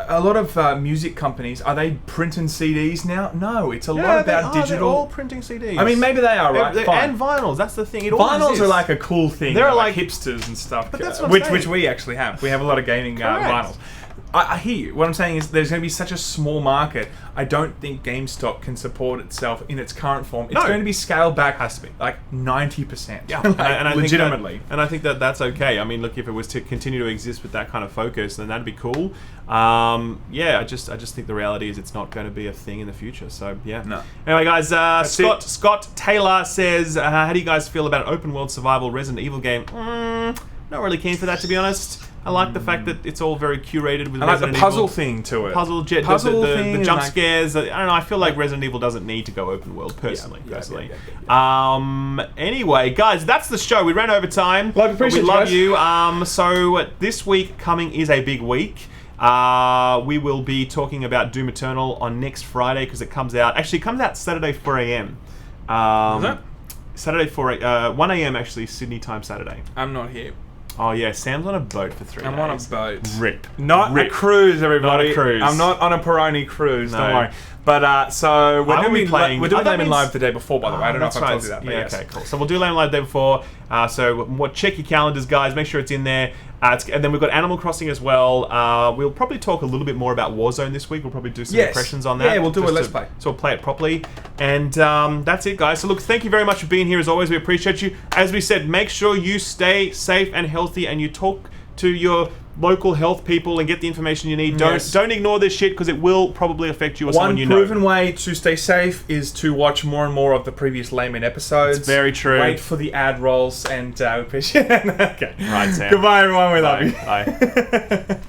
a lot of music companies, are they printing CDs now? No, it's a lot about digital. They're all printing CDs. I mean, maybe they are, right? And vinyls, that's the thing. Vinyls are like a cool thing. They're like hipsters and stuff. But that's what I'm saying. Which we actually have. We have a lot of gaming vinyls. I hear you. What I'm saying is there's going to be such a small market. I don't think GameStop can support itself in its current form. It's going to be scaled back. Has to be. Like 90%. Yeah. And legitimately. I think that's okay. I mean, look, if it was to continue to exist with that kind of focus, then that'd be cool. I just think the reality is it's not going to be a thing in the future. So, yeah. No. Anyway, guys, Scott Taylor says, how do you guys feel about an open world survival Resident Evil game? Not really keen for that, to be honest. I like the fact that it's all very curated with I like Resident the puzzle Evil. thing to it. Puzzle thing, the jump like, scares. I don't know. I feel like Resident Evil doesn't need to go open world personally. Anyway, guys, that's the show. We ran over time. Appreciate we love guys. you. So this week coming is a big week. We will be talking about Doom Eternal on next Friday because it comes out. Actually, it comes out Saturday 4 a.m. Is that? Saturday 1 a.m. actually Sydney time Saturday. I'm not here. Oh yeah, Sam's on a boat for 3 days. I'm on a boat. Rip. Not Rip. a cruise, everybody. Not a cruise. I'm not on a Peroni cruise. No. Don't worry. But so we're doing playing. We're doing Laymen Live the day before, by the way. I don't know if I told you that. But Yeah, yes. okay, cool. So we'll do Laymen Live the day before. Check your calendars, guys. Make sure it's in there. And then we've got Animal Crossing as well. We'll probably talk a little bit more about Warzone this week. We'll probably do some impressions on that. Yeah, we'll do a Let's Play. So we'll play it properly. And that's it, guys. So look, thank you very much for being here as always. We appreciate you. As we said, make sure you stay safe and healthy and you talk to your local health people and get the information you need. Don't ignore this shit because it will probably affect you or someone you know. One proven way to stay safe is to watch more and more of the previous Laymen episodes. It's very true. Wait for the ad rolls and we appreciate it. Okay. Right, Sam. Goodbye, everyone. We love you. Bye.